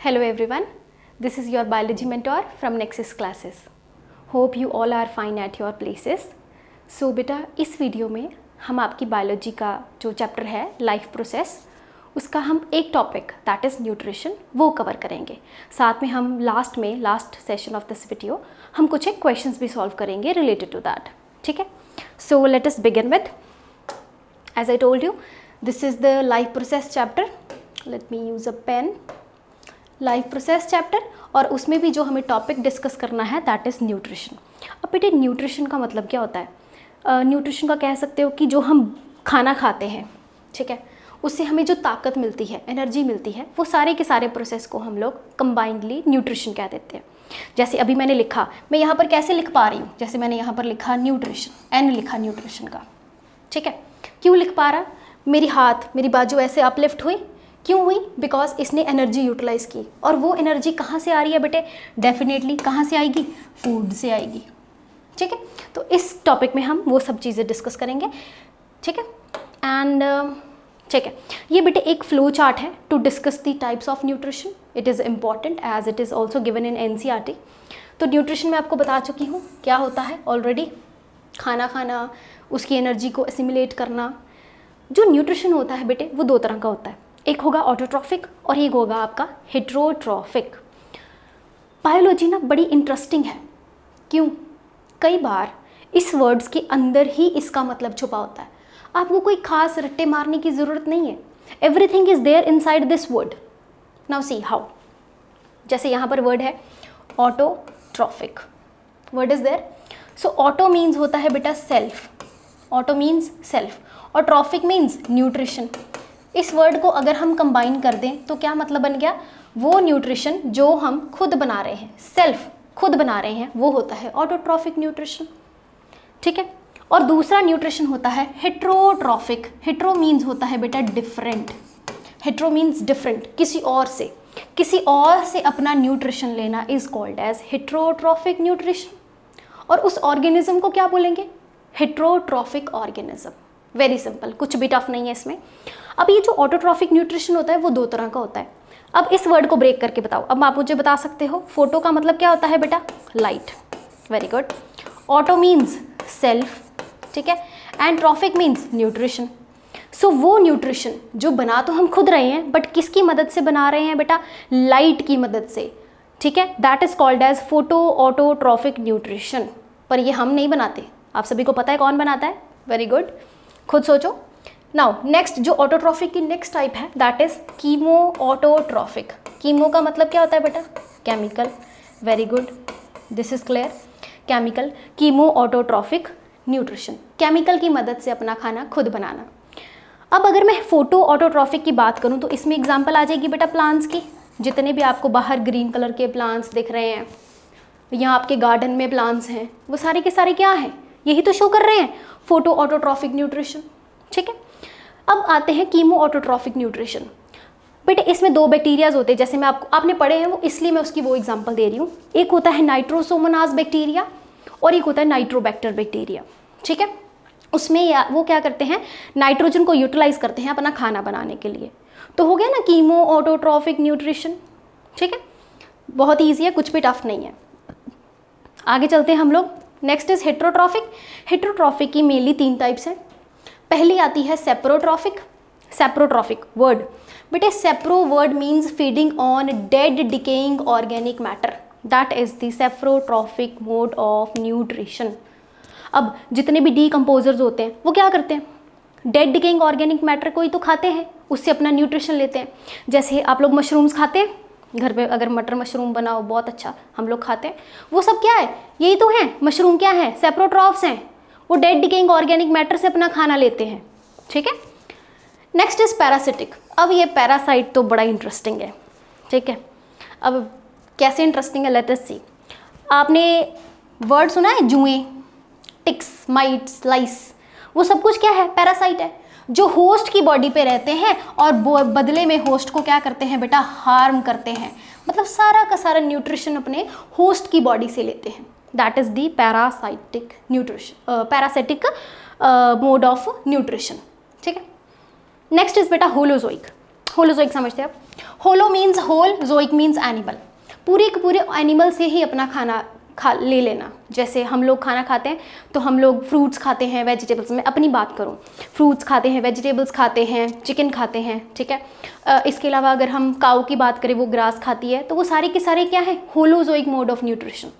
Hello everyone, this is your biology mentor from Nexus classes. Hope you all are fine at your places. So बेटा इस video में हम आपकी biology का जो चैप्टर है लाइफ प्रोसेस उसका हम एक टॉपिक दैट इज़ न्यूट्रिशन वो कवर करेंगे. साथ में हम last session of this video हम कुछ एक क्वेश्चंस भी सॉल्व करेंगे रिलेटेड टू दैट. ठीक है, so let us begin with, as I told you, this is the life process chapter. Let me use a pen. Life process chapter, और उसमें भी जो हमें टॉपिक डिस्कस करना है दैट इज़ न्यूट्रिशन. अब बेटे न्यूट्रिशन का मतलब क्या होता है? न्यूट्रिशन का कह सकते हो कि जो हम खाना खाते हैं, ठीक है, उससे हमें जो ताकत मिलती है, एनर्जी मिलती है, वो सारे के सारे प्रोसेस को हम लोग कंबाइंडली न्यूट्रिशन कह देते हैं. जैसे अभी मैंने लिखा, मैं यहाँ पर कैसे लिख पा रही हूँ, जैसे मैंने यहाँ पर लिखा न्यूट्रिशन, एन लिखा न्यूट्रिशन का. ठीक है, क्यों लिख पा रहा? मेरी बाजू ऐसे अपलिफ्ट हुई. क्यों हुई? बिकॉज इसने एनर्जी यूटिलाइज़ की. और वो एनर्जी कहाँ से आ रही है बेटे? डेफिनेटली कहाँ से आएगी? फूड से आएगी. ठीक है, तो इस टॉपिक में हम वो सब चीज़ें डिस्कस करेंगे. ठीक है, एंड ठीक है, ये बेटे एक फ्लो चार्ट है to discuss the types of nutrition. It is important as it is also given in NCERT. तो न्यूट्रिशन में आपको बता चुकी हूँ क्या होता है ऑलरेडी. खाना खाना, उसकी एनर्जी को एसिमिलेट करना. जो न्यूट्रिशन होता है बेटे वो दो तरह का होता है. एक होगा ऑटोट्रॉफिक और एक होगा आपका हेट्रोट्रॉफिक. बायोलॉजी ना बड़ी इंटरेस्टिंग है. क्यों? कई बार इस वर्ड्स के अंदर ही इसका मतलब छुपा होता है. आपको कोई खास रट्टे मारने की ज़रूरत नहीं है. Everything is there inside this word. Now see how. जैसे यहाँ पर वर्ड है autotrophic, word is there. So auto means होता है बेटा सेल्फ. ऑटो मीन्स सेल्फ और ट्रॉफिक मीन्स न्यूट्रिशन. इस वर्ड को अगर हम कंबाइन कर दें तो क्या मतलब बन गया? वो न्यूट्रिशन जो हम खुद बना रहे हैं, सेल्फ खुद बना रहे हैं, वो होता है ऑटोट्रॉफिक न्यूट्रिशन. ठीक है, और दूसरा न्यूट्रिशन होता है हेट्रोट्रॉफिक. हेट्रो मीन्स होता है बेटा डिफरेंट. हेट्रो मीन्स डिफरेंट, किसी और से अपना न्यूट्रिशन लेना is called as heterotrophic nutrition. और उस ऑर्गेनिज्म को क्या बोलेंगे? Heterotrophic organism. वेरी सिंपल, कुछ भी टफ नहीं है इसमें. अब ये जो ऑटोट्रॉफिक न्यूट्रिशन होता है वो दो तरह का होता है. अब इस वर्ड को ब्रेक करके बताओ. अब आप मुझे बता सकते हो फोटो का मतलब क्या होता है बेटा? Light. Very good. Auto means self, ठीक है, एंड ट्रॉफिक मीन्स न्यूट्रिशन. सो वो न्यूट्रिशन जो बना तो हम खुद रहे हैं, बट किसकी मदद से बना रहे हैं बेटा? लाइट की मदद से. ठीक है, that is called as photo autotrophic nutrition. पर ये हम नहीं बनाते. आप सभी को पता है कौन बनाता है? वेरी गुड, खुद सोचो. नाउ नेक्स्ट जो ऑटोट्रॉफिक की नेक्स्ट टाइप है that is chemo autotrophic. Chemo का मतलब क्या होता है बेटा? Chemical. Very good, this is clear. Chemical, chemo autotrophic nutrition, chemical की मदद से अपना खाना खुद बनाना. अब अगर मैं फोटो ऑटोट्रॉफिक की बात करूं तो इसमें एग्जांपल आ जाएगी बेटा प्लांट्स की. जितने भी आपको बाहर ग्रीन कलर के प्लांट्स दिख रहे हैं, यहाँ आपके गार्डन में प्लांट्स हैं, वो सारे के सारे क्या हैं? यही तो शो कर रहे हैं फोटो ऑटोट्रॉफिक न्यूट्रिशन. ठीक है, अब आते हैं कीमो ऑटोट्रॉफिक न्यूट्रिशन. बेटे इसमें दो बैक्टीरियाज होते हैं, जैसे मैं आपने पढ़े हैं वो, इसलिए मैं उसकी वो एग्जांपल दे रही हूँ. एक होता है नाइट्रोसोमोनास बैक्टीरिया और एक होता है नाइट्रोबैक्टर बैक्टीरिया. ठीक है, उसमें वो क्या करते हैं? नाइट्रोजन को यूटिलाइज करते हैं अपना खाना बनाने के लिए. तो हो गया ना कीमो ऑटोट्रॉफिक न्यूट्रिशन. ठीक है, बहुत ईजी है, कुछ भी टफ नहीं है. आगे चलते हैं हम लोग. Next is heterotrophic. हेट्रोट्रॉफिक की मेनली 3 टाइप्स हैं. पहली आती है सेप्रोट्रॉफिक. सेप्रोट्रॉफिक वर्ड बेटे, सेप्रो word means feeding on dead decaying organic matter. That is the saprotrophic mode of nutrition. अब जितने भी डीकम्पोजर्स होते हैं वो क्या करते हैं? डेड डिकेइंग ऑर्गेनिक मैटर को ही तो खाते हैं, उससे अपना न्यूट्रिशन लेते हैं. जैसे आप लोग मशरूम्स खाते हैं घर पे, अगर मटर मशरूम बनाओ बहुत अच्छा, हम लोग खाते हैं. वो सब क्या है? यही तो है. मशरूम क्या है? सेप्रोट्रॉफ्स हैं. वो डेड डिकेइंग ऑर्गेनिक मैटर से अपना खाना लेते हैं. ठीक है, नेक्स्ट इज पैरासिटिक. अब ये पैरासाइट तो बड़ा इंटरेस्टिंग है. ठीक है, अब कैसे इंटरेस्टिंग है लेट अस सी. आपने वर्ड सुना है जुएं, टिक्स, माइट्स, लाइस, वो सब कुछ क्या है? पैरासाइट है, जो होस्ट की बॉडी पे रहते हैं और बदले में होस्ट को क्या करते हैं बेटा? हार्म करते हैं. मतलब सारा का सारा न्यूट्रिशन अपने होस्ट की बॉडी से लेते हैं. That is the parasitic nutrition, parasitic mode of nutrition. ठीक है, नेक्स्ट इज बेटा होलोजोइक. होलोजोइक समझते हैं आप? होलो मीन्स होल, जोइक मीन्स एनिमल। पूरे के पूरे एनिमल से ही अपना खाना ले लेना। जैसे हम लोग खाना खाते हैं तो हम लोग फ्रूट्स खाते हैं, वेजिटेबल्स, में अपनी बात करूं, फ्रूट्स खाते हैं, वेजिटेबल्स खाते हैं, चिकन खाते हैं, ठीक है। इसके अलावा अगर हम काऊ की बात करें, वो ग्रास खाती है, तो वो सारे के सारे क्या है, होलोजोइक मोड ऑफ न्यूट्रिशन।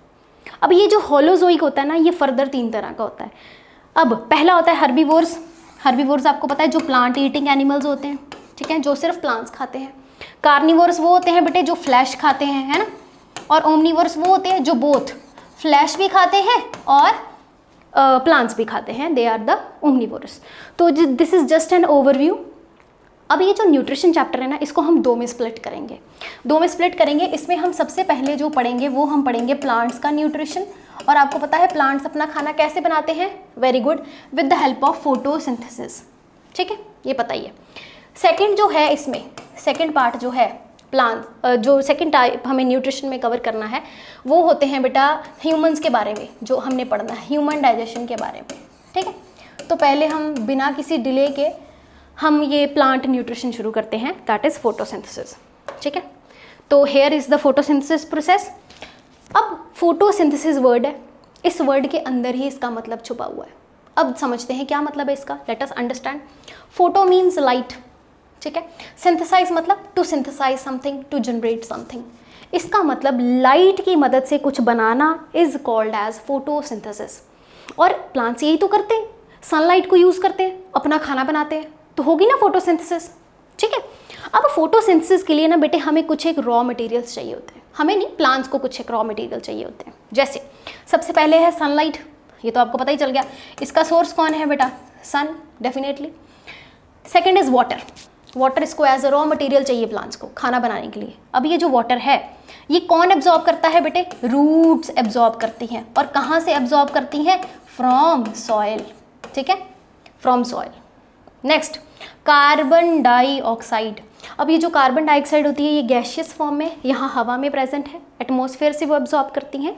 अब ये जो होलोजोइक होता है ना, ये फर्दर 3 तरह का होता है। अब पहला होता है हर्बीवोर्स। हर्बीवोर्स आपको पता है जो प्लांट ईटिंग एनिमल्स होते हैं, ठीक है, जो सिर्फ प्लांट्स खाते हैं। कार्निवोर्स वो होते हैं बेटे जो फ्लैश खाते हैं, है ना। और ओमनीवोर्स वो होते हैं जो बोथ फ्लैश भी खाते हैं और प्लांट्स भी खाते हैं, दे आर द ओमनीवोर्स। तो this is just an overview. अब ये जो न्यूट्रिशन चैप्टर है ना, इसको हम 2 में स्प्लिट करेंगे। इसमें हम सबसे पहले जो पढ़ेंगे वो हम पढ़ेंगे प्लांट्स का न्यूट्रिशन। और आपको पता है प्लांट्स अपना खाना कैसे बनाते हैं, very good, with the help of photosynthesis, ठीक है, ये पता ही है। सेकेंड जो है, इसमें सेकेंड पार्ट जो है प्लांट, जो सेकेंड टाइप हमें न्यूट्रिशन में कवर करना है, वो होते हैं बेटा ह्यूमंस के बारे में, जो हमने पढ़ना है ह्यूमन डाइजेशन के बारे में, ठीक है। तो पहले हम बिना किसी डिले के हम ये प्लांट न्यूट्रिशन शुरू करते हैं, दैट इज़ फोटोसिंथेसिस, ठीक है। तो here is the photosynthesis process. अब फोटोसिंथेसिस वर्ड है, इस वर्ड के अंदर ही इसका मतलब छुपा हुआ है। अब समझते हैं क्या मतलब है इसका, let us understand. Photo means light, ठीक है। सिंथेसाइज मतलब to synthesise something, to generate something. इसका मतलब लाइट की मदद से कुछ बनाना इज कॉल्ड एज फोटोसिंथेसिस। और प्लांट्स यही तो करते हैं, सनलाइट को यूज़ करते हैं, अपना खाना बनाते हैं, तो होगी ना फोटोसिंथेसिस, ठीक है। अब फोटोसिंथेसिस के लिए ना बेटे हमें कुछ एक रॉ मटेरियल्स चाहिए होते हैं, हमें नहीं, प्लांट्स को कुछ एक रॉ मटेरियल चाहिए होते हैं। जैसे सबसे पहले है सनलाइट, ये तो आपको पता ही चल गया, इसका सोर्स कौन है बेटा, sun, definitely. Second is water, water इसको एज अ रॉ मटेरियल चाहिए प्लांट्स को खाना बनाने के लिए। अब ये जो वाटर है ये कौन एब्जॉर्ब करता है बेटे, रूट्स एब्जॉर्ब करती हैं। और कहाँ से एब्जॉर्ब करती हैं, फ्रॉम सॉइल, ठीक है, from soil. Next carbon dioxide. अब ये जो कार्बन डाइऑक्साइड होती है ये गैशियस फॉर्म में यहाँ हवा में प्रेजेंट है, एटमॉस्फेयर से वो एब्जॉर्ब करती हैं।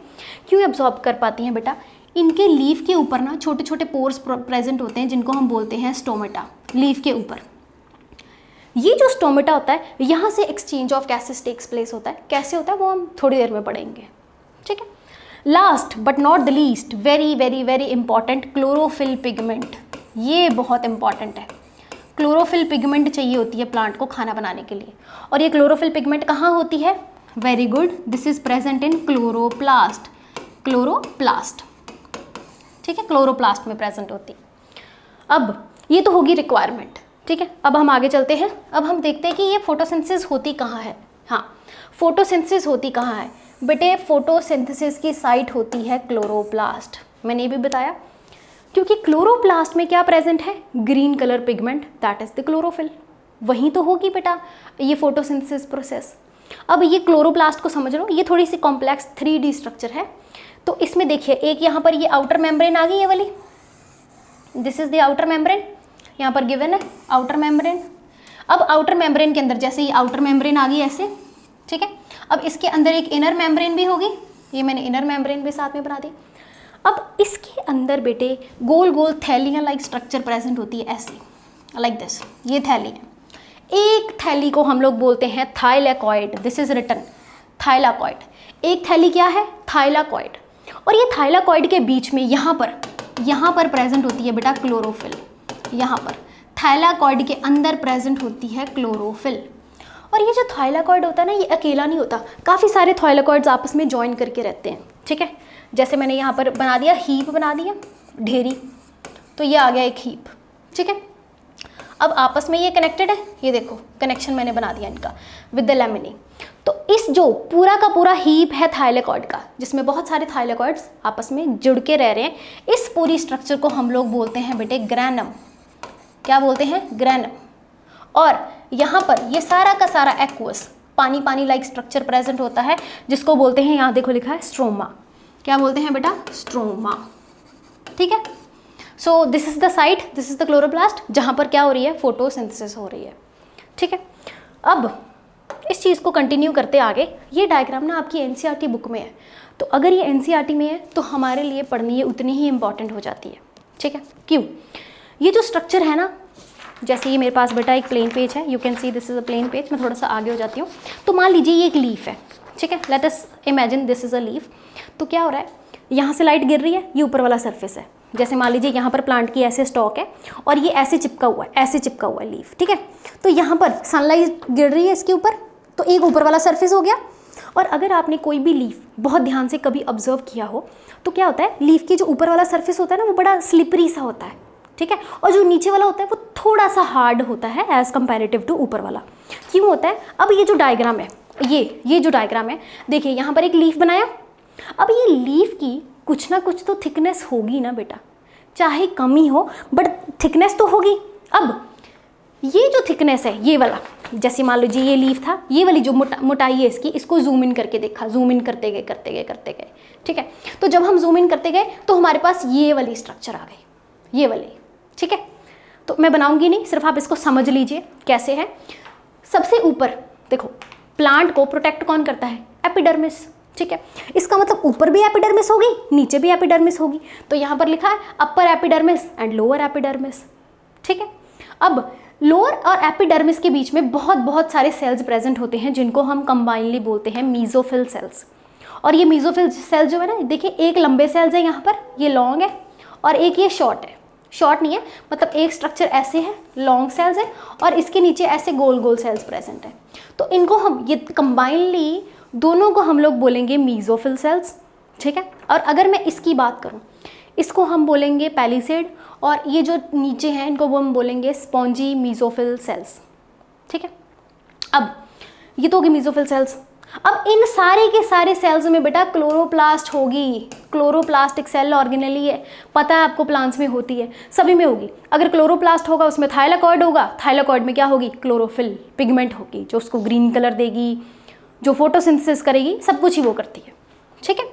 क्यों एब्जॉर्ब कर पाती हैं बेटा, इनके लीफ के ऊपर ना छोटे छोटे पोर्स प्रेजेंट होते हैं जिनको हम बोलते हैं स्टोमेटा, लीफ के ऊपर। ये जो स्टोमेटा होता है यहाँ से exchange of gases takes place होता है। कैसे होता है वो हम थोड़ी देर में पढ़ेंगे, ठीक है। Last but not the least, very very very important, chlorophyll pigment. ये बहुत इंपॉर्टेंट है, क्लोरोफिल पिगमेंट चाहिए होती है प्लांट को खाना बनाने के लिए। और ये क्लोरोफिल पिगमेंट कहाँ होती है, very good, this is present in chloroplast, chloroplast, ठीक है, क्लोरोप्लास्ट में प्रेजेंट होती। अब ये तो होगी रिक्वायरमेंट, ठीक है। अब हम आगे चलते हैं, अब हम देखते हैं कि ये फोटोसिंथेसिस होती कहाँ है। हाँ, फोटोसिंथेसिस होती कहाँ है बेटे, फोटोसिंथेसिस की साइट होती है क्लोरोप्लास्ट। मैंने ये भी बताया क्योंकि क्लोरोप्लास्ट में क्या प्रेजेंट है, green colour pigment, that is the chlorophyll. वहीं तो होगी बेटा ये फोटोसिंथेसिस प्रोसेस। अब ये क्लोरोप्लास्ट को समझ लो, ये थोड़ी सी कॉम्प्लेक्स 3D स्ट्रक्चर है। तो इसमें देखिए एक यहाँ पर ये आउटर मेम्ब्रेन आ गई ये वाली, this is the outer membrane, यहाँ पर गिवन है आउटर मेम्ब्रेन। अब आउटर मेम्ब्रेन के अंदर जैसे ये आउटर मेम्ब्रेन आ गई ऐसे, ठीक है। अब इसके अंदर एक इनर मेम्ब्रेन भी होगी, ये मैंने इनर मेम्ब्रेन भी साथ में बना दी। अब इसके अंदर बेटे गोल गोल थैलियाँ लाइक स्ट्रक्चर प्रेजेंट होती है ऐसी, लाइक दिस, ये थैली है। एक थैली को हम लोग बोलते हैं थाइलैकॉइड, दिस इज रिटन थाइलैकॉइड। एक थैली क्या है, थाइलैकॉइड। और ये थाइलैकॉइड के बीच में यहाँ पर प्रेजेंट होती है बेटा क्लोरोफिल। यहाँ पर थाइलैकॉइड के अंदर प्रेजेंट होती है क्लोरोफिल। और ये जो थाइलैकॉइड होता है ना, ये अकेला नहीं होता, काफ़ी सारे थाइलैकॉइड्स आपस में ज्वाइन करके रहते हैं, ठीक है। जैसे मैंने यहाँ पर बना दिया, हीप बना दिया, ढेरी, तो ये आ गया एक हीप, ठीक है। अब आपस में ये कनेक्टेड है, ये देखो कनेक्शन मैंने बना दिया इनका विद द लैमिनी। तो इस जो पूरा का पूरा हीप है थाइलैकॉइड का, जिसमें बहुत सारे थाइलैकॉइड्स आपस में जुड़ के रह रहे हैं, इस पूरी स्ट्रक्चर को हम लोग बोलते हैं बेटे ग्रैनम। क्या बोलते हैं, ग्रैनम। और यहाँ पर ये सारा का सारा एक्वस पानी पानी लाइक स्ट्रक्चर प्रेजेंट होता है, जिसको बोलते हैं, यहाँ देखो लिखा है स्ट्रोमा। क्या बोलते हैं बेटा, स्ट्रोमा, ठीक है। सो this is the site, this is the chloroplast, जहाँ पर क्या हो रही है, फोटोसिंथेसिस हो रही है, ठीक है। अब इस चीज़ को कंटिन्यू करते आगे, ये डायग्राम ना आपकी एनसीईआरटी बुक में है, तो अगर ये एनसीईआरटी में है तो हमारे लिए पढ़नी ये उतनी ही इंपॉर्टेंट हो जाती है, ठीक है। क्यों, ये जो स्ट्रक्चर है ना, जैसे ये मेरे पास बेटा एक प्लेन पेज है, you can see this is a plain page. मैं थोड़ा सा आगे हो जाती हूँ। तो मान लीजिए ये एक लीफ है, ठीक है, let us imagine this is a leaf. तो क्या हो रहा है, यहाँ से लाइट गिर रही है, ये ऊपर वाला सरफेस है। जैसे मान लीजिए यहाँ पर प्लांट की ऐसे स्टॉक है और ये ऐसे चिपका हुआ है, ऐसे चिपका हुआ है लीफ, ठीक है। तो यहाँ पर सनलाइट गिर रही है इसके ऊपर, तो एक ऊपर वाला सरफेस हो गया। और अगर आपने कोई भी लीफ बहुत ध्यान से कभी ऑब्जर्व किया हो तो क्या होता है, लीफ की जो ऊपर वाला सरफेस होता है ना वो बड़ा स्लिपरी सा होता है, ठीक है, और जो नीचे वाला होता है वो थोड़ा सा हार्ड होता है एज़ कंपेरेटिव टू ऊपर वाला। क्यों होता है, अब ये जो डायग्राम है, ये जो डायग्राम है, देखिए यहाँ पर एक लीफ बनाया। अब ये लीफ की कुछ ना कुछ तो थिकनेस होगी ना बेटा, चाहे कम ही हो बट थिकनेस तो होगी। अब ये जो थिकनेस है ये वाला, जैसे मान लीजिए ये लीफ था, ये वाली जो मोटाई है इसकी, इसको जूम इन करके देखा, जूम इन करते गए, ठीक है। तो जब हम जूम इन करते गए तो हमारे पास ये वाली स्ट्रक्चर आ गई, ये वाली, ठीक है। तो मैं बनाऊंगी नहीं, सिर्फ आप इसको समझ लीजिए कैसे है। सबसे ऊपर देखो, प्लांट को प्रोटेक्ट कौन करता है, एपिडर्मिस, ठीक है। इसका मतलब ऊपर भी एपिडर्मिस होगी, नीचे भी एपिडर्मिस होगी। तो यहाँ पर लिखा है upper epidermis and lower epidermis, ठीक है। अब लोअर और एपिडर्मिस के बीच में बहुत सारे सेल्स प्रेजेंट होते हैं जिनको हम कंबाइनली बोलते हैं मीजोफिल सेल्स। और ये मीजोफिल सेल्स जो है ना, देखिए एक लंबे सेल्स है यहाँ पर, ये लॉन्ग है, और एक ये शॉर्ट है, शॉर्ट नहीं है मतलब एक स्ट्रक्चर ऐसे है, लॉन्ग सेल्स है, और इसके नीचे ऐसे गोल गोल सेल्स प्रेजेंट है। तो इनको हम ये कंबाइनली दोनों को हम लोग बोलेंगे मीजोफिल सेल्स, ठीक है। और अगर मैं इसकी बात करूँ, इसको हम बोलेंगे पैलिसेड, और ये जो नीचे हैं इनको वो हम बोलेंगे स्पॉन्जी मीजोफिल सेल्स, ठीक है। अब ये तो होगी मीजोफिल सेल्स। अब इन सारे के सारे सेल्स में बेटा क्लोरोप्लास्ट होगी। क्लोरोप्लास्ट एक सेल ऑर्गेनेली है, पता है आपको, प्लांट्स में होती है, सभी में होगी। अगर क्लोरोप्लास्ट होगा उसमें थाइलाकॉइड होगा, थाइलाकॉइड में क्या होगी, क्लोरोफिल पिगमेंट होगी जो उसको ग्रीन कलर देगी, जो फोटोसिंथेसिस करेगी, सब कुछ ही वो करती है, ठीक है।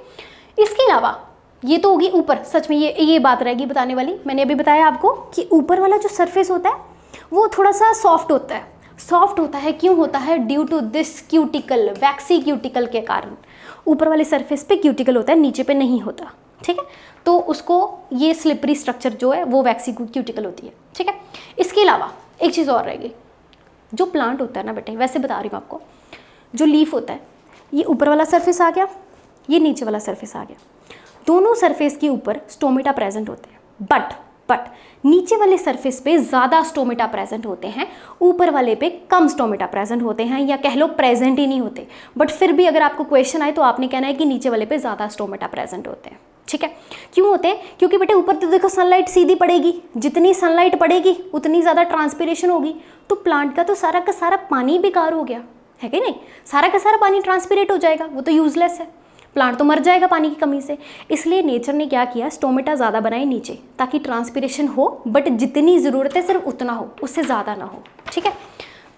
इसके अलावा ये तो होगी ऊपर, सच में ये बात रहेगी बताने वाली। मैंने अभी बताया आपको कि ऊपर वाला जो सरफेस होता है वो थोड़ा सा सॉफ्ट होता है। सॉफ्ट होता है क्यों होता है, due to this cuticle, waxy cuticle के कारण। ऊपर वाले सरफेस पे क्यूटिकल होता है, नीचे पे नहीं होता, ठीक है। तो उसको ये स्लिपरी स्ट्रक्चर जो है वो वैक्सी क्यूटिकल होती है, ठीक है। इसके अलावा एक चीज़ और रहेगी, जो प्लांट होता है ना बेटे, वैसे बता रही हूँ आपको, जो लीफ होता है, ये ऊपर वाला सरफेस आ गया, ये नीचे वाला सरफेस आ गया। दोनों सरफेस के ऊपर स्टोमेटा प्रेजेंट होते हैं, बट नीचे वाले सरफेस पे ज़्यादा स्टोमेटा प्रेजेंट होते हैं, ऊपर वाले पे कम स्टोमेटा प्रेजेंट होते हैं, या कह लो प्रेजेंट ही नहीं होते। बट फिर भी अगर आपको क्वेश्चन आए तो आपने कहना है कि नीचे वाले पे ज़्यादा स्टोमेटा प्रेजेंट होते हैं, ठीक है। क्यों होते हैं, क्योंकि बेटे ऊपर तो देखो सनलाइट सीधी पड़ेगी, जितनी सनलाइट पड़ेगी उतनी ज़्यादा ट्रांसपिरेशन होगी। तो प्लांट का तो सारा का सारा पानी बेकार हो गया है कि नहीं, सारा का सारा पानी ट्रांसपिरेट हो जाएगा, वो तो यूजलेस है, प्लांट तो मर जाएगा पानी की कमी से। इसलिए नेचर ने क्या किया, स्टोमेटा ज़्यादा बनाए नीचे, ताकि ट्रांसपिरेशन हो, बट जितनी ज़रूरत है सिर्फ उतना हो, उससे ज़्यादा ना हो, ठीक है।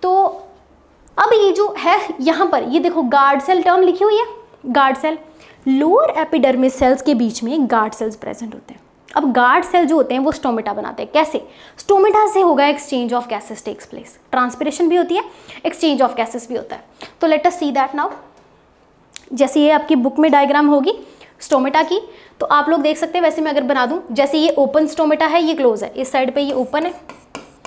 तो अब ये जो है यहाँ पर, ये देखो गार्ड सेल टर्म लिखी हुई है, guard cell. Lower epidermis cells के बीच में गार्ड सेल्स प्रेजेंट होते हैं। अब गार्ड सेल जो होते हैं वो स्टोमेटा बनाते हैं। कैसे, स्टोमेटा से होगा exchange of gases takes place, transpiration भी होती है, एक्सचेंज ऑफ गैसेस भी होता है। तो late us see that now. जैसे ये आपकी बुक में डायग्राम होगी स्टोमेटा की, तो आप लोग देख सकते हैं। वैसे मैं अगर बना दूं, जैसे ये ओपन स्टोमेटा है, ये क्लोज है, इस साइड पे ये ओपन है,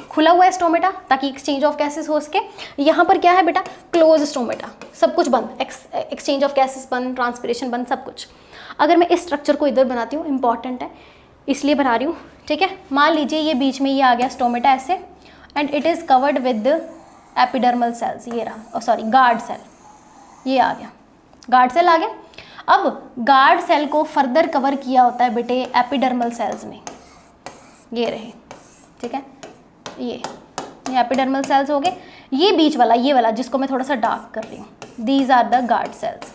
खुला हुआ है स्टोमेटा, ताकि एक्सचेंज ऑफ गैसेस हो सके। यहाँ पर क्या है बेटा, क्लोज स्टोमेटा, सब कुछ बंद, एक्सचेंज ऑफ गैसेस बंद, ट्रांसपिरेशन बंद, सब कुछ। अगर मैं इस स्ट्रक्चर को इधर बनाती हूँ, इंपॉर्टेंट है इसलिए बना रही हूँ, ठीक है। मान लीजिए ये बीच में ये आ गया स्टोमेटा ऐसे, and it is covered with epidermal cells, ये रहा, सॉरी गार्ड सेल, ये आ गया, गार्ड सेल आ गया। अब गार्ड सेल को फर्दर कवर किया होता है बेटे एपिडर्मल सेल्स ने, ये रहे, ठीक है, ये एपिडर्मल सेल्स हो गए। ये बीच वाला, ये वाला जिसको मैं थोड़ा सा डार्क कर रही हूँ, these are the guard cells,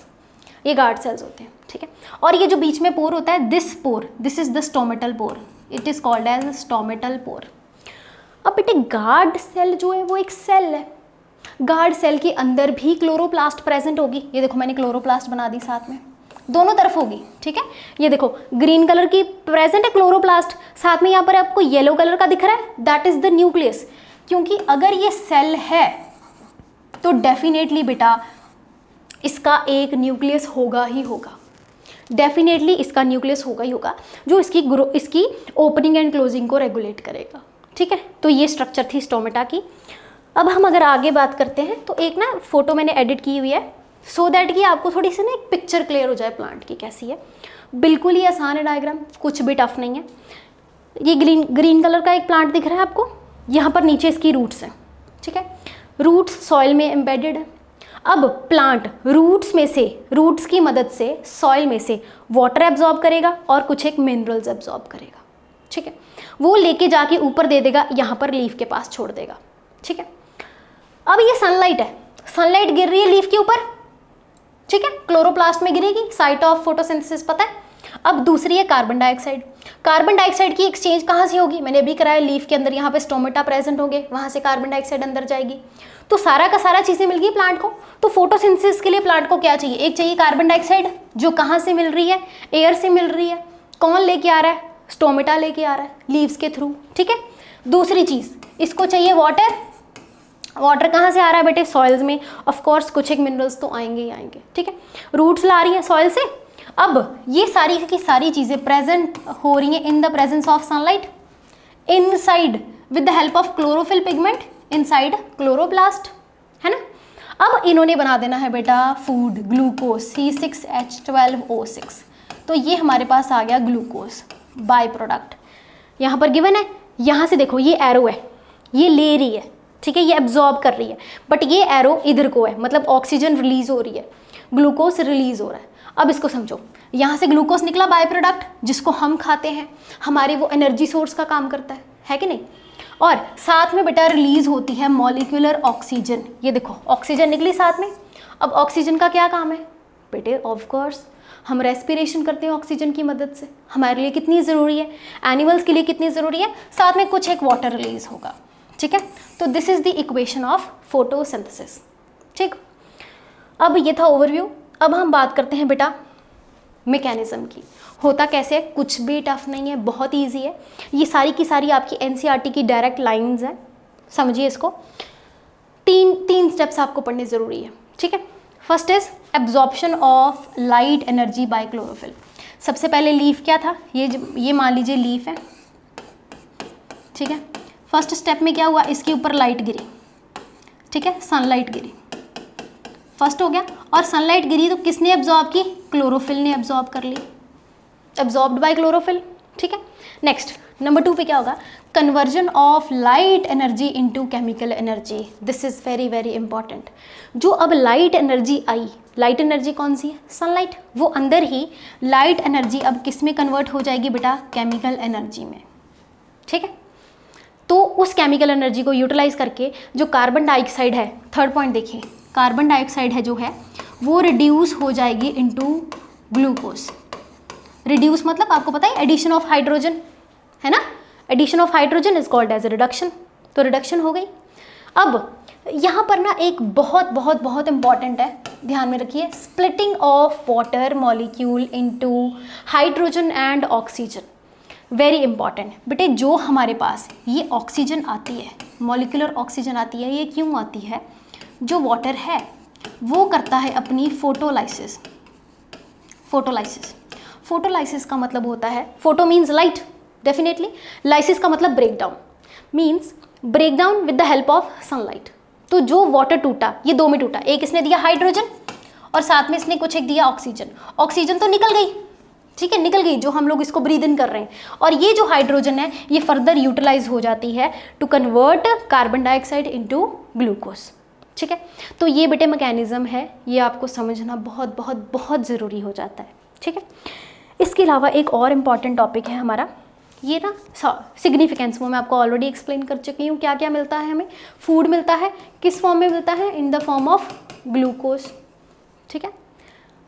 ये गार्ड सेल्स होते हैं, ठीक है। और ये जो बीच में पोर होता है, this pore, this is the stomatal pore, it is called as stomatal pore. अब बेटे गार्ड सेल जो है वो एक सेल है, गार्ड सेल के अंदर भी क्लोरोप्लास्ट प्रेजेंट होगी। ये देखो मैंने क्लोरोप्लास्ट बना दी साथ में, दोनों तरफ होगी, ठीक है। ये देखो ग्रीन कलर की प्रेजेंट है क्लोरोप्लास्ट, साथ में यहाँ पर आपको येलो कलर का दिख रहा है, दैट इज द न्यूक्लियस। क्योंकि अगर ये सेल है तो डेफिनेटली बेटा इसका एक न्यूक्लियस होगा ही होगा, डेफिनेटली इसका न्यूक्लियस होगा ही होगा, जो इसकी ओपनिंग एंड क्लोजिंग को रेगुलेट करेगा, ठीक है, तो ये स्ट्रक्चर थी स्टोमेटा की। अब हम अगर आगे बात करते हैं तो एक ना फोटो मैंने एडिट की हुई है सो दैट कि आपको थोड़ी सी ना एक पिक्चर क्लियर हो जाए प्लांट की कैसी है। बिल्कुल ही आसान है डायग्राम, कुछ भी टफ नहीं है। ये ग्रीन कलर का एक प्लांट दिख रहा है आपको, यहाँ पर नीचे इसकी रूट्स हैं, ठीक है, रूट्स सॉइल में एम्बेडेड है। अब प्लांट रूट्स की मदद से सॉइल में से वाटर एब्जॉर्ब करेगा और कुछ एक मिनरल्स एब्जॉर्ब करेगा, ठीक है, वो लेके जाके ऊपर दे देगा, यहाँ पर लीफ के पास छोड़ देगा, ठीक है। अब ये सनलाइट है, सनलाइट गिर रही है लीफ के ऊपर, ठीक है, क्लोरोप्लास्ट में गिरेगी, साइट ऑफ फोटोसिंथेसिस पता है। अब दूसरी है कार्बन डाइऑक्साइड। कार्बन डाइऑक्साइड की एक्सचेंज कहाँ से होगी, मैंने अभी कराया, लीफ के अंदर यहाँ पे स्टोमेटा प्रेजेंट होंगे, वहाँ से कार्बन डाइऑक्साइड अंदर जाएगी, तो सारा का सारा चीज़ें मिल गई प्लांट को। तो फोटोसिंथेसिस के लिए प्लांट को क्या चाहिए, एक चाहिए कार्बन डाइऑक्साइड जो कहाँ से मिल रही है, एयर से मिल रही है। कौन लेके आ रहा है, स्टोमेटा लेके आ रहा है लीव्स के थ्रू, ठीक है। दूसरी चीज़ इसको चाहिए वाटर, वाटर कहाँ से आ रहा है बेटे, सॉइल्स में, ऑफ कोर्स कुछ एक मिनरल्स तो आएंगे ही आएंगे, ठीक है, रूट्स ला रही है सॉइल से। अब ये सारी की सारी चीज़ें प्रेजेंट हो रही हैं in the presence of sunlight inside with the help of chlorophyll pigment inside chloroplast, है ना। अब इन्होंने बना देना है बेटा फूड, ग्लूकोज C6H12O6, तो ये हमारे पास आ गया ग्लूकोज बाय प्रोडक्ट, यहाँ पर गिवन है। यहाँ से देखो ये एरो है, ये ले रही है, ठीक है, ये एब्जॉर्ब कर रही है, बट ये एरो इधर को है, मतलब ऑक्सीजन रिलीज हो रही है, ग्लूकोज रिलीज हो रहा है। अब इसको समझो, यहाँ से ग्लूकोज निकला बाय प्रोडक्ट जिसको हम खाते हैं, हमारे वो एनर्जी सोर्स का काम करता है कि नहीं। और साथ में बेटा रिलीज होती है मॉलिक्यूलर ऑक्सीजन, ये देखो ऑक्सीजन निकली साथ में। अब ऑक्सीजन का क्या काम है बेटे, ऑफ कोर्स हम रेस्पिरेशन करते हैं ऑक्सीजन की मदद से, हमारे लिए कितनी ज़रूरी है, एनिमल्स के लिए कितनी ज़रूरी है, साथ में कुछ एक वाटर रिलीज होगा, ठीक है। तो this is the equation of photosynthesis, ठीक। अब ये था ओवरव्यू। अब हम बात करते हैं बेटा मैकेनिज्म की, होता कैसे है, कुछ भी टफ नहीं है, बहुत ईजी है। ये सारी की सारी आपकी एनसीईआरटी की डायरेक्ट लाइंस हैं, समझिए इसको। तीन स्टेप्स आपको पढ़ने ज़रूरी है, ठीक है। First is absorption of light energy by chlorophyll. सबसे पहले लीफ क्या था, ये मान लीजिए लीफ है, ठीक है। फर्स्ट स्टेप में क्या हुआ, इसके ऊपर लाइट गिरी, ठीक है, सनलाइट गिरी, फर्स्ट हो गया। और सनलाइट गिरी तो किसने एब्जॉर्ब की, क्लोरोफिल ने एब्जॉर्ब कर ली, एब्जॉर्ब्ड बाय क्लोरोफिल, ठीक है। नेक्स्ट नंबर 2 पे क्या होगा, conversion of light energy into chemical energy. This is very very important. जो अब लाइट एनर्जी आई, लाइट एनर्जी कौन सी है, सनलाइट, वो अंदर ही लाइट एनर्जी अब किस में कन्वर्ट हो जाएगी बेटा, केमिकल एनर्जी में, ठीक है। तो उस केमिकल एनर्जी को यूटिलाइज करके जो कार्बन डाइऑक्साइड है, थर्ड पॉइंट देखिए, कार्बन डाइऑक्साइड है जो है वो रिड्यूस हो जाएगी इनटू ग्लूकोज। रिड्यूस मतलब आपको पता है एडिशन ऑफ हाइड्रोजन, है ना, addition of hydrogen is called as reduction, तो रिडक्शन हो गई। अब यहाँ पर ना एक बहुत बहुत बहुत इंपॉर्टेंट है, ध्यान में रखिए, splitting of water molecule into hydrogen and oxygen, very important बेटे। जो हमारे पास ये ऑक्सीजन आती है, मॉलिक्यूलर ऑक्सीजन आती है, ये क्यों आती है, जो वाटर है वो करता है अपनी फोटोलाइसिस। फोटोलाइसिस का मतलब होता है, photo means light definitely, lysis का मतलब break down, means break down with the help of sunlight. तो जो वाटर टूटा, ये 2 में टूटा, एक इसने दिया हाइड्रोजन और साथ में इसने कुछ एक दिया ऑक्सीजन, ऑक्सीजन तो निकल गई, ठीक है, निकल गई, जो हम लोग इसको ब्रीद इन कर रहे हैं, और ये जो हाइड्रोजन है ये फर्दर यूटिलाइज हो जाती है to convert carbon dioxide into glucose, ठीक है। तो ये बेटे मैकेनिज्म है, ये आपको समझना बहुत बहुत बहुत ज़रूरी हो जाता है, ठीक है। इसके अलावा एक और इम्पॉर्टेंट टॉपिक है हमारा, ये ना सिग्निफिकेंस, वो मैं आपको ऑलरेडी एक्सप्लेन कर चुकी हूँ, क्या क्या मिलता है हमें, फूड मिलता है, किस फॉर्म में मिलता है, in the form of glucose, ठीक है।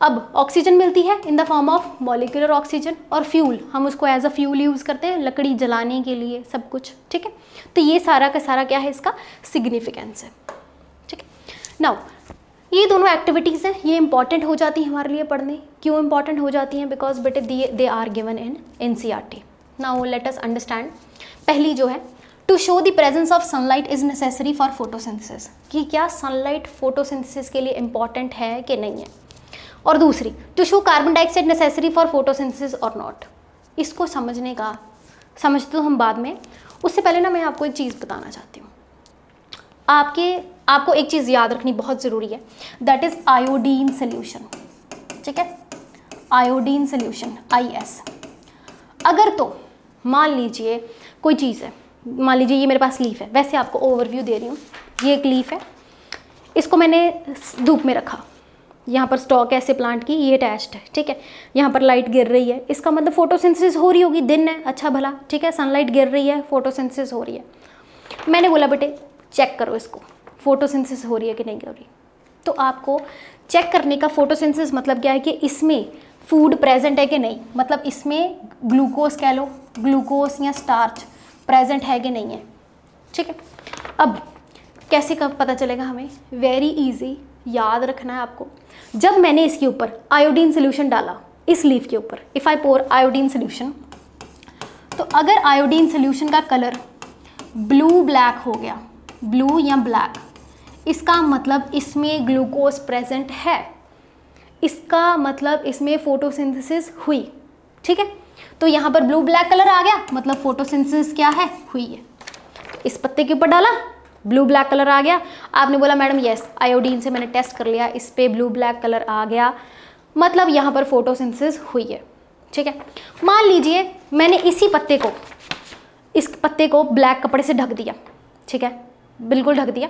अब ऑक्सीजन मिलती है in the form of molecular oxygen, और फ्यूल हम उसको एज अ फ्यूल यूज़ करते हैं लकड़ी जलाने के लिए, सब कुछ, ठीक है। तो ये सारा का सारा क्या है, इसका सिग्निफिकेंस है, ठीक है। नाउ ये दोनों एक्टिविटीज़ हैं, ये इंपॉर्टेंट हो जाती हैं हमारे लिए पढ़ने, क्यों इंपॉर्टेंट हो जाती हैं, बिकॉज बेटे they are given in NCERT. Now let us understand. पहली जो है, to show the presence of sunlight is necessary for photosynthesis, कि क्या सनलाइट फोटोसिंथेसिस के लिए इंपॉर्टेंट है कि नहीं है। और दूसरी, to show carbon dioxide necessary for photosynthesis और नॉट। इसको समझने का, समझते तो हम बाद में, उससे पहले ना मैं आपको एक चीज़ बताना चाहती हूँ। आपको एक चीज़ याद रखनी बहुत ज़रूरी है, दैट इज़ आयोडीन सोल्यूशन। ठीक है, आयोडीन सोल्यूशन IS। अगर तो मान लीजिए कोई चीज़ है, मान लीजिए ये मेरे पास लीफ है, वैसे आपको ओवरव्यू दे रही हूँ, ये एक लीफ है, इसको मैंने धूप में रखा, यहाँ पर स्टॉक ऐसे प्लांट की, ये अटैच्ड है। ठीक है, यहाँ पर लाइट गिर रही है, इसका मतलब फोटोसिंथेसिस हो रही होगी, दिन है अच्छा भला। ठीक है, सनलाइट गिर रही है, फोटोसिंथेसिस हो रही है। मैंने बोला बेटे चेक करो इसको, फोटोसिंथेसिस हो रही है कि नहीं हो रही। तो आपको चेक करने का फोटोसिंथेसिस मतलब क्या है कि इसमें फूड प्रेजेंट है कि नहीं, मतलब इसमें ग्लूकोज कह लो, ग्लूकोज या स्टार्च प्रेजेंट है कि नहीं है। ठीक है, अब कैसे कब पता चलेगा हमें, वेरी इजी, याद रखना है आपको। जब मैंने इसके ऊपर आयोडीन सोल्यूशन डाला, इस लीफ के ऊपर, if I pour iodine solution, तो अगर आयोडीन सोल्यूशन का कलर ब्लू ब्लैक हो गया, ब्लू या ब्लैक, इसका मतलब इसमें ग्लूकोज प्रेजेंट है, इसका मतलब इसमें फोटोसिंथेसिस हुई। ठीक है, तो यहाँ पर ब्लू ब्लैक कलर आ गया, मतलब फोटोसिंथेसिस क्या है, हुई है। तो इस पत्ते के ऊपर डाला, ब्लू ब्लैक कलर आ गया, आपने बोला मैडम यस आयोडीन से मैंने टेस्ट कर लिया, इस पे ब्लू ब्लैक कलर आ गया, मतलब यहाँ पर फोटोसिंथेसिस हुई है। ठीक है, मान लीजिए मैंने इसी पत्ते को, इस पत्ते को ब्लैक कपड़े से ढक दिया। ठीक है, बिल्कुल ढक दिया।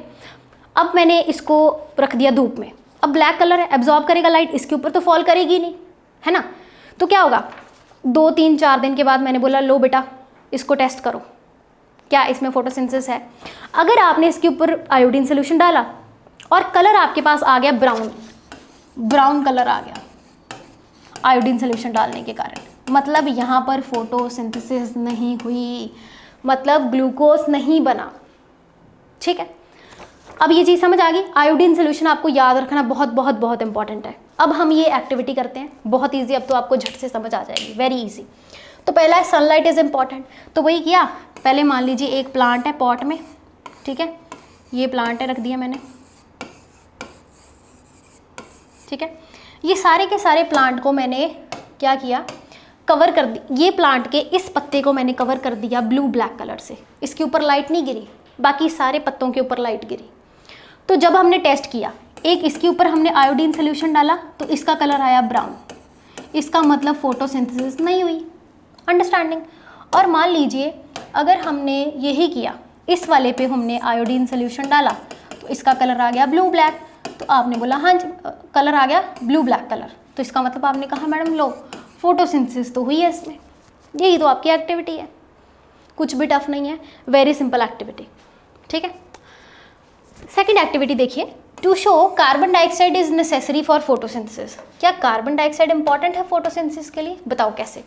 अब मैंने इसको रख दिया धूप में, अब ब्लैक कलर है, एब्जॉर्ब करेगा लाइट, इसके ऊपर तो फॉल करेगी नहीं, है ना। तो क्या होगा, 2-3-4 दिन के बाद मैंने बोला लो बेटा इसको टेस्ट करो, क्या इसमें फोटोसिंथेसिस है। अगर आपने इसके ऊपर आयोडीन सोल्यूशन डाला और कलर आपके पास आ गया ब्राउन, ब्राउन कलर आ गया आयोडीन सोल्यूशन डालने के कारण, मतलब यहाँ पर फोटोसिंथेसिस नहीं हुई, मतलब ग्लूकोज नहीं बना। ठीक है, अब ये चीज़ समझ आ गई। आयोडीन सोल्यूशन आपको याद रखना बहुत बहुत बहुत इंपॉर्टेंट है। अब हम ये एक्टिविटी करते हैं, बहुत ईजी, अब तो आपको झट से समझ आ जाएगी, वेरी इजी। तो पहला है सनलाइट इज़ इम्पॉर्टेंट, तो वही किया, पहले मान लीजिए एक प्लांट है पॉट में। ठीक है, ये प्लांट है, रख दिया मैंने। ठीक है, ये सारे के सारे प्लांट को मैंने क्या किया, कवर कर दी, ये प्लांट के इस पत्ते को मैंने कवर कर दिया ब्लू ब्लैक कलर से, इसके ऊपर लाइट नहीं गिरी, बाकी सारे पत्तों के ऊपर लाइट गिरी। तो जब हमने टेस्ट किया, एक इसके ऊपर हमने आयोडीन सोल्यूशन डाला तो इसका कलर आया ब्राउन, इसका मतलब फोटोसिंथेसिस नहीं हुई। अंडरस्टैंडिंग। और मान लीजिए अगर हमने यही किया, इस वाले पे हमने आयोडीन सोल्यूशन डाला तो इसका कलर आ गया ब्लू ब्लैक, तो आपने बोला हाँ जी कलर आ गया ब्लू ब्लैक कलर, तो इसका मतलब आपने कहा मैडम लो फोटोसिंथेसिस तो हुई है इसमें। यही तो आपकी एक्टिविटी है, कुछ भी टफ नहीं है, वेरी सिंपल एक्टिविटी। ठीक है, सेकेंड एक्टिविटी देखिए, to show carbon dioxide is necessary for photosynthesis. क्या कार्बन डाइऑक्साइड इंपॉर्टेंट है फोटोसिंथेसिस के लिए, बताओ कैसे।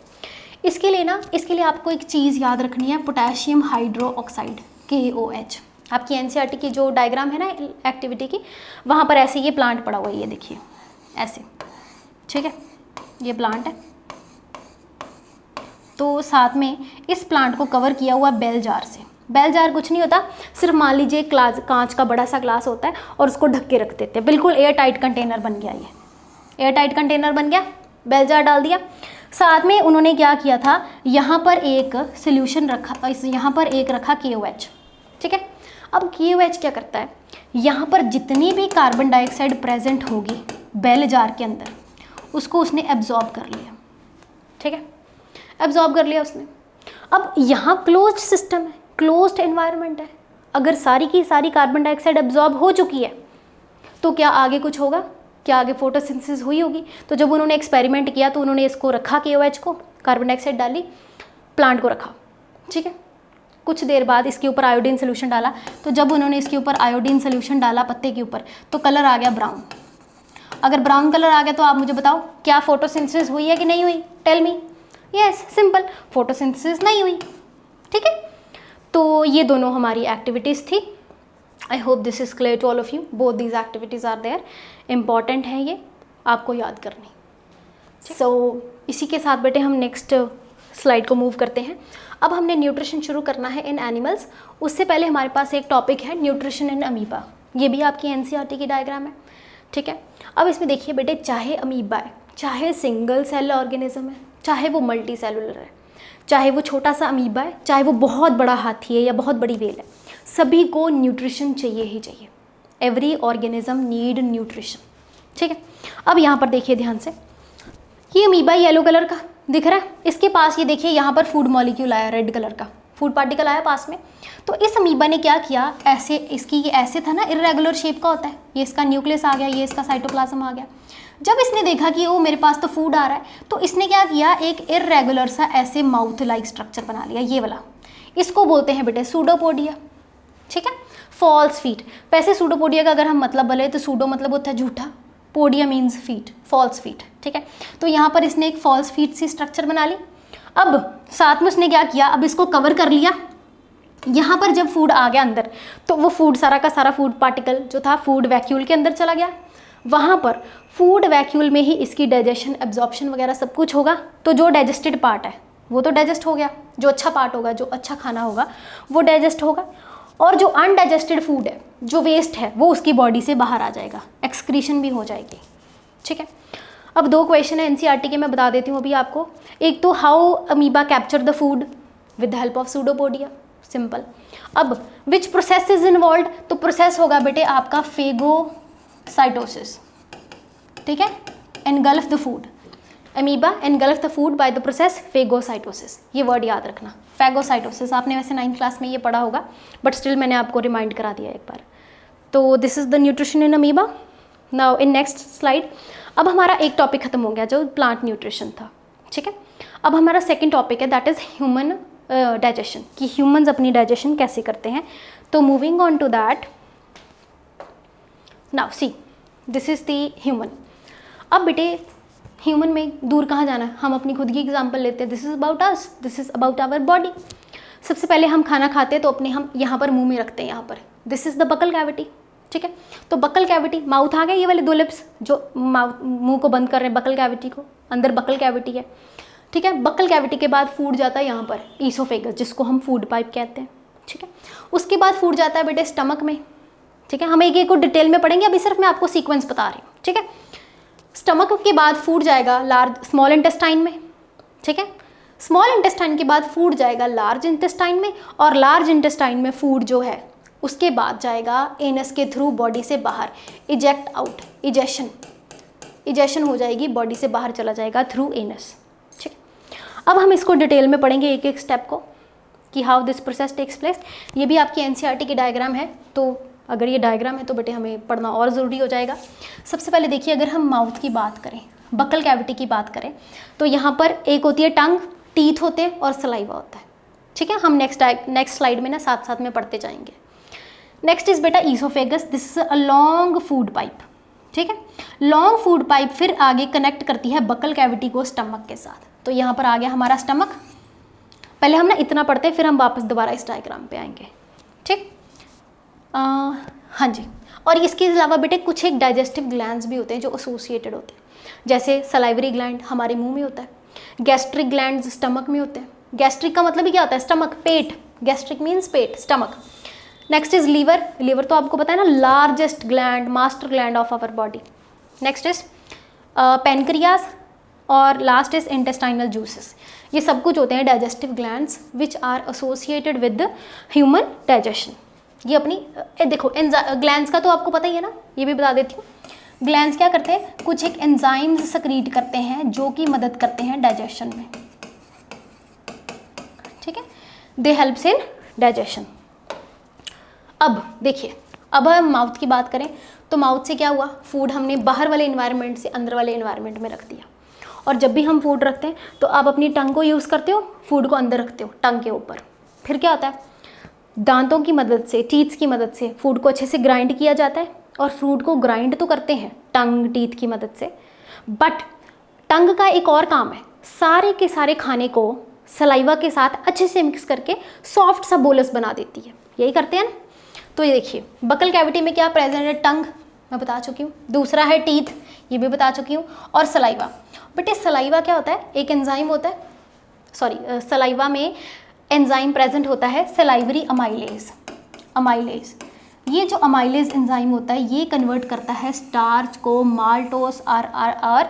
इसके लिए आपको एक चीज़ याद रखनी है, पोटेशियम हाइड्रो ऑक्साइड KOH। आपकी NCERT की जो डायग्राम है ना एक्टिविटी की, वहाँ पर ऐसे ये प्लांट पड़ा हुआ है, ये देखिए ऐसे। ठीक है, ये प्लांट है, तो साथ में इस प्लांट को कवर किया हुआ बेल जार से। बेल जार कुछ नहीं होता, सिर्फ मान लीजिए कांच का बड़ा सा ग्लास होता है और उसको ढक के रख देते हैं, बिल्कुल एयर टाइट कंटेनर बन गया, ये एयर टाइट कंटेनर बन गया, बेल जार डाल दिया। साथ में उन्होंने क्या किया था, यहाँ पर एक सोल्यूशन रखा, यहाँ पर एक रखा KOH। ठीक है, अब KOH क्या करता है, यहाँ पर जितनी भी कार्बन डाइऑक्साइड प्रेजेंट होगी बेल जार के अंदर, उसको उसने एब्जॉर्ब कर लिया। ठीक है, एब्जॉर्ब कर लिया उसने। अब यहाँ क्लोज्ड सिस्टम है, क्लोज्ड एनवायरनमेंट है, अगर सारी की सारी कार्बन डाइऑक्साइड एब्जॉर्ब हो चुकी है तो क्या आगे कुछ होगा, क्या आगे फोटोसिंथेसिस हुई होगी। तो जब उन्होंने एक्सपेरिमेंट किया तो उन्होंने इसको रखा KOH को, कार्बन डाइऑक्साइड डाली, प्लांट को रखा। ठीक है, कुछ देर बाद इसके ऊपर आयोडीन सोल्यूशन डाला, तो जब उन्होंने इसके ऊपर आयोडीन सोल्यूशन डाला पत्ते के ऊपर तो कलर आ गया ब्राउन। अगर ब्राउन कलर आ गया तो आप मुझे बताओ क्या फोटोसिंथेसिस हुई है कि नहीं हुई, tell me. Yes, simple, photosynthesis नहीं हुई। ठीक है, तो ये दोनों हमारी एक्टिविटीज़ थी। I hope this is clear to all of you, both these activities are there, important है ये आपको याद करनी। सो इसी के साथ बेटे हम नेक्स्ट स्लाइड को मूव करते हैं। अब हमने न्यूट्रिशन शुरू करना है इन एनिमल्स, उससे पहले हमारे पास एक टॉपिक है न्यूट्रिशन इन अमीबा, ये भी आपकी NCERT की डायग्राम है। ठीक है, अब इसमें देखिए बेटे, चाहे अमीबा है, चाहे सिंगल सेल ऑर्गेनिज्म है, चाहे वो मल्टी सेलुलर है, चाहे वो छोटा सा अमीबा है, चाहे वो बहुत बड़ा हाथी है या बहुत बड़ी व्हेल है, सभी को न्यूट्रिशन चाहिए ही चाहिए। एवरी ऑर्गेनिज्म नीड न्यूट्रिशन, ठीक है। अब यहाँ पर देखिए ध्यान से, ये अमीबा येलो कलर का दिख रहा है, इसके पास ये देखिए यहाँ पर फूड मॉलिक्यूल आया, रेड कलर का फूड पार्टिकल आया पास में। तो इस अमीबा ने क्या किया, ऐसे इसकी ये ऐसे था ना, इर्रेगुलर शेप का होता है, ये इसका न्यूक्लियस आ गया, ये इसका साइटोप्लाज्म आ गया। जब इसने देखा कि ओ मेरे पास तो फूड आ रहा है, तो इसने क्या किया, एक इर्रेगुलर सा ऐसे माउथ लाइक स्ट्रक्चर बना लिया, ये वाला। इसको बोलते हैं बेटे सूडोपोडिया, ठीक है। फॉल्स फीट, वैसे सूडोपोडिया का अगर हम मतलब बोले तो सूडो मतलब होता है झूठा, podia means feet, false feet, ठीक है। तो यहाँ पर इसने एक फॉल्स फीट सी स्ट्रक्चर बना ली। अब साथ में उसने क्या किया, अब इसको कवर कर लिया। यहाँ पर जब फूड आ गया अंदर, तो वो फूड सारा का सारा फूड पार्टिकल जो था फूड वैक्यूल के अंदर चला गया। वहाँ पर फूड वैक्यूल में ही इसकी डाइजेशन, एब्जॉर्प्शन वगैरह सब कुछ होगा। तो जो डाइजेस्टेड पार्ट है वो तो डाइजेस्ट हो गया, जो अच्छा पार्ट होगा, जो अच्छा खाना होगा वो डाइजेस्ट होगा, और जो अनडाइजेस्टेड फूड है, जो वेस्ट है, वो उसकी बॉडी से बाहर आ जाएगा, एक्सक्रीशन भी हो जाएगी, ठीक है। अब 2 क्वेश्चन है एनसीईआरटी के, मैं बता देती हूँ अभी आपको। एक तो how amoeba capture the food with the help of pseudopodia, simple. अब विच प्रोसेस इज इन्वॉल्व, तो प्रोसेस होगा बेटे आपका फेगोसाइटोसिस, ठीक है। Engulf the food, amoeba engulf the food by the process phagocytosis, ये वर्ड याद रखना। फेगोसाइटोसिस आपने वैसे 9th क्लास में ये पढ़ा होगा, बट स्टिल मैंने आपको रिमाइंड करा दिया एक बार। तो this is the nutrition in amoeba. Now in next slide, अब हमारा एक टॉपिक खत्म हो गया जो प्लांट न्यूट्रिशन था, ठीक है। अब हमारा सेकंड टॉपिक है दैट इज ह्यूमन डाइजेशन, कि ह्यूमंस अपनी डाइजेशन कैसे करते हैं। तो moving on to that, now see this is the human. अब बेटे ह्यूमन में दूर कहाँ जाना है, हम अपनी खुद की एग्जाम्पल लेते हैं। This is about us, this is about our body. सबसे पहले हम खाना खाते हैं तो अपने हम यहाँ पर मुंह में रखते हैं, यहाँ पर this is the buccal cavity, ठीक है। तो बकल कैविटी, माउथ आ गया, ये वाले 2 लिप्स जो माउथ मुंह को बंद कर रहे हैं बकल कैविटी को, अंदर बकल कैविटी है, ठीक है। बकल कैविटी के बाद फूड जाता है यहाँ पर ईसोफेगस, जिसको हम फूड पाइप कहते हैं, ठीक है। उसके बाद फूड जाता है बेटे स्टमक में, ठीक है। हम एक को डिटेल में पढ़ेंगे, अभी सिर्फ मैं आपको सीक्वेंस बता रही हूँ, ठीक है। स्टमक के बाद फूड जाएगा स्मॉल इंटेस्टाइन में, ठीक है। स्मॉल इंटेस्टाइन के बाद फूड जाएगा लार्ज इंटेस्टाइन में, और लार्ज इंटेस्टाइन में फूड जो है उसके बाद जाएगा एनस के थ्रू बॉडी से बाहर, इजेक्ट आउट, इजेशन हो जाएगी, बॉडी से बाहर चला जाएगा थ्रू एनस, ठीक है। अब हम इसको डिटेल में पढ़ेंगे एक एक स्टेप को, कि how this process takes place. ये भी आपकी एनसीईआरटी की डायग्राम है, तो अगर ये डायग्राम है तो बेटे हमें पढ़ना और ज़रूरी हो जाएगा। सबसे पहले देखिए, अगर हम माउथ की बात करें, बकल कैविटी की बात करें, तो यहाँ पर एक होती है टंग, टीथ होते हैं और सलाइवा होता है, ठीक है। हम नेक्स्ट स्लाइड में ना साथ साथ में पढ़ते जाएंगे। नेक्स्ट इज बेटा oesophagus, this is a long food pipe, ठीक है। लॉन्ग फूड पाइप फिर आगे कनेक्ट करती है बकल कैविटी को स्टमक के साथ। तो यहाँ पर आ गया हमारा स्टमक। पहले हम ना इतना पढ़ते हैं, फिर हम वापस दोबारा इस डायग्राम पे आएंगे, ठीक। हाँ जी। और इसके अलावा बेटे कुछ एक डाइजेस्टिव ग्लैंड्स भी होते हैं जो एसोसिएटेड होते हैं, जैसे सलाइवरी ग्लैंड हमारे मुंह में होता है, गैस्ट्रिक ग्लैंड्स स्टमक में होते हैं। गैस्ट्रिक का मतलब ही क्या होता है, स्टमक, पेट, गैस्ट्रिक मीन्स पेट, stomach. Next is liver, liver तो आपको पता है ना, largest gland, master gland of our body. Next is pancreas, और लास्ट इज इंटेस्टाइनल जूसेस। ये सब कुछ होते हैं digestive glands which are associated with human digestion. ये अपनी देखो ग्लैंड्स का तो आपको पता ही है ना, ये भी बता देती हूँ। ग्लैंड्स क्या करते हैं, कुछ एक एंजाइम्स सक्रीट करते हैं जो कि मदद करते हैं डाइजेशन में, ठीक है। दे हेल्प्स इन डाइजेशन। अब देखिए, अब हम माउथ की बात करें तो माउथ से क्या हुआ, फूड हमने बाहर वाले इन्वायरमेंट से अंदर वाले इन्वायरमेंट में रख दिया। और जब भी हम फूड रखते हैं तो आप अपनी टंग को यूज़ करते हो, फूड को अंदर रखते हो टंग के ऊपर। फिर क्या होता है, दांतों की मदद से, टीथ्स की मदद से फूड को अच्छे से ग्राइंड किया जाता है। और फ्रूट को ग्राइंड तो करते हैं टंग, टीथ की मदद से, बट टंग का एक और काम है, सारे के सारे खाने को सलाइवा के साथ अच्छे से मिक्स करके सॉफ्ट सा बोलस बना देती है। यही करते हैं ना। तो ये देखिए, बकल कैविटी में क्या प्रेजेंट है, टंग मैं बता चुकी हूँ, दूसरा है टीथ, ये भी बता चुकी हूँ, और सलाइवा। बट ये सलाइवा क्या होता है, एक एंजाइम होता है, सॉरी सलाइवा में एंजाइम प्रेजेंट होता है सलाइवरी अमाइलेज। अमाइलेज, ये जो अमाइलेज एंजाइम होता है ये कन्वर्ट करता है स्टार्च को माल्टोस आर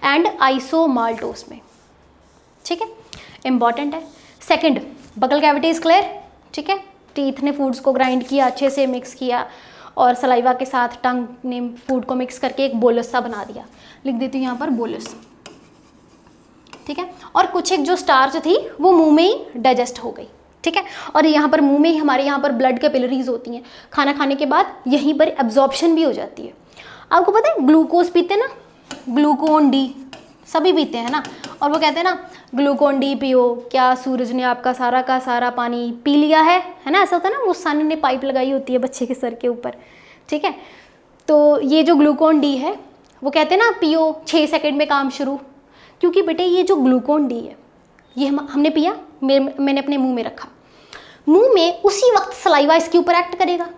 एंड आइसोमाल्टोस में, ठीक है। इंपॉर्टेंट है। Second, buccal cavity is clear, ठीक है। टीथ ने फूड्स को ग्राइंड किया, अच्छे से मिक्स किया और सलाइवा के साथ टंग ने फूड को मिक्स करके एक बोलस सा बना दिया। लिख देती हूँ यहाँ पर बोलस, ठीक है। और कुछ एक जो स्टार्च थी वो मुंह में ही डाइजेस्ट हो गई, ठीक है। और यहाँ पर मुंह में ही हमारे यहाँ पर ब्लड कैपिलरीज होती हैं, खाना खाने के बाद यहीं पर एब्जॉर्प्शन भी हो जाती है। आपको पता है ग्लूकोज पीते हैं ना, ग्लूकोन डी सभी पीते हैं ना, और वो कहते हैं ना ग्लूकोन डी पियो, क्या सूरज ने आपका सारा का सारा पानी पी लिया है ना, ऐसा होता है ना, वो सन ने पाइप लगाई होती है बच्चे के सर के ऊपर, ठीक है। तो ये जो ग्लूकोन डी है वो कहते हैं ना पियो 6 सेकंड में काम शुरू, क्योंकि बेटे ये जो ग्लूकोन डी है ये हमने पिया, मैंने अपने मुंह में रखा, मुंह में उसी वक्त सलाइवा इसके ऊपर एक्ट करेगा,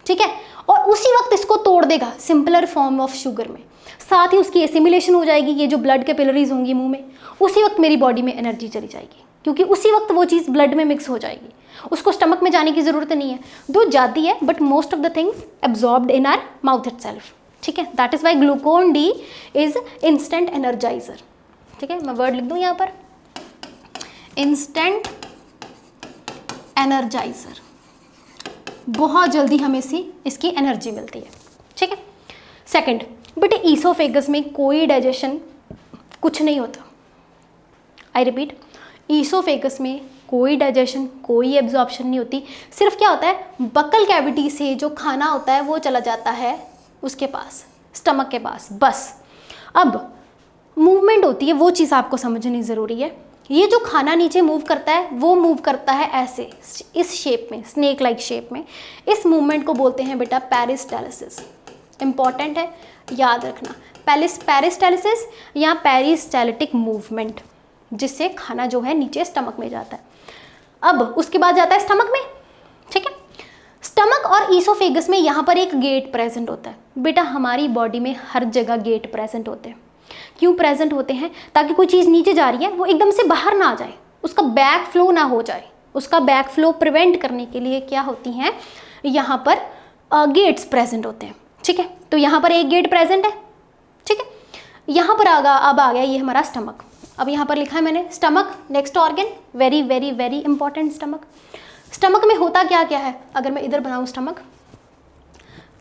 ठीक है, और उसी वक्त इसको तोड़ देगा सिंपलर फॉर्म ऑफ शुगर में, साथ ही उसकी एसिमिलेशन हो जाएगी, ये जो ब्लड कैपिलरीज होंगी मुंह में, उसी वक्त मेरी बॉडी में एनर्जी चली जाएगी, क्योंकि उसी वक्त वो चीज़ ब्लड में मिक्स हो जाएगी, उसको स्टमक में जाने की ज़रूरत नहीं है, दो जाती है but most of the things absorbed in our mouth itself, ठीक है। That is why glucon D is instant energiser, ठीक है। मैं वर्ड लिख दूँ यहाँ पर, इंस्टेंट एनर्जाइजर, बहुत जल्दी हमें इसकी एनर्जी मिलती है, ठीक है। सेकंड, बेटे ईसोफेगस में कोई डाइजेशन कुछ नहीं होता, आई रिपीट, ईसोफेगस में कोई डाइजेशन कोई एब्जॉर्प्शन नहीं होती, सिर्फ क्या होता है बकल कैविटी से जो खाना होता है वो चला जाता है उसके पास, स्टमक के पास, बस। अब मूवमेंट होती है, वो चीज़ आपको समझनी ज़रूरी है। ये जो खाना नीचे मूव करता है वो मूव करता है ऐसे, इस शेप में, स्नेक लाइक शेप में, इस मूवमेंट को बोलते हैं बेटा पेरिस्टालिसिस। इंपॉर्टेंट है, याद रखना, पेरिस्टालिसिस या पेरिस्टालिटिक मूवमेंट, जिससे खाना जो है नीचे स्टमक में जाता है। अब उसके बाद जाता है स्टमक में, ठीक है। स्टमक और ईसोफेगस में यहाँ पर एक गेट प्रेजेंट होता है। बेटा हमारी बॉडी में हर जगह गेट प्रेजेंट होते हैं, क्यों प्रेजेंट होते हैं, ताकि कोई चीज़ नीचे जा रही है वो एकदम से बाहर ना आ जाए, उसका बैक फ्लो ना हो जाए, उसका बैक फ्लो प्रिवेंट करने के लिए क्या होती हैं, यहाँ पर गेट्स प्रेजेंट होते हैं, ठीक है। तो यहाँ पर एक गेट प्रेजेंट है, ठीक है। यहाँ पर अब आ गया ये हमारा स्टमक। अब यहाँ पर लिखा है मैंने stomach, next organ, very very very important stomach. Stomach में होता क्या क्या है, अगर मैं इधर बनाऊँ स्टमक,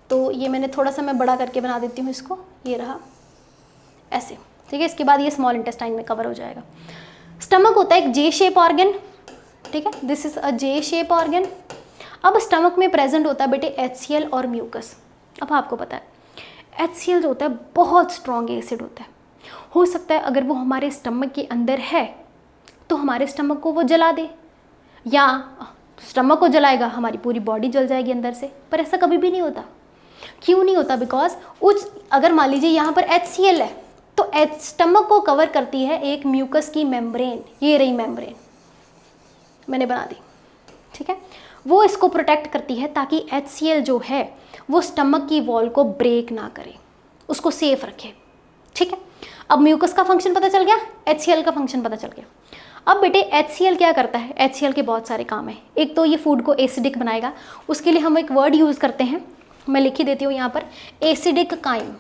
तो ये मैंने थोड़ा सा मैं बड़ा करके बना देती हूँ इसको, ये रहा ऐसे, ठीक है। इसके बाद ये स्मॉल इंटेस्टाइन में कवर हो जाएगा। स्टमक होता है एक जे शेप ऑर्गन, ठीक है, this is a J shape organ. अब स्टमक में प्रेजेंट होता है बेटे HCl और म्यूकस। अब आपको पता है HCl जो होता है बहुत स्ट्रॉन्ग एसिड होता है, हो सकता है अगर वो हमारे स्टमक के अंदर है तो हमारे स्टमक को वो जला दे, या स्टमक को जलाएगा हमारी पूरी बॉडी जल जाएगी अंदर से, पर ऐसा कभी भी नहीं होता। क्यों नहीं होता, बिकॉज अगर मान लीजिए यहाँ पर HCl है तो स्टमक को कवर करती है एक म्यूकस की मेम्ब्रेन, ये रही मेम्ब्रेन मैंने बना दी, ठीक है। वो इसको प्रोटेक्ट करती है ताकि HCl जो है वो स्टमक की वॉल को ब्रेक ना करे, उसको सेफ रखे, ठीक है। अब म्यूकस का फंक्शन पता चल गया, HCl का फंक्शन पता चल गया। अब बेटे HCl क्या करता है, HCl के बहुत सारे काम हैं। एक तो ये फूड को एसिडिक बनाएगा, उसके लिए हम एक वर्ड यूज़ करते हैं, मैं लिख ही देती हूँ यहाँ पर, एसिडिक काइम,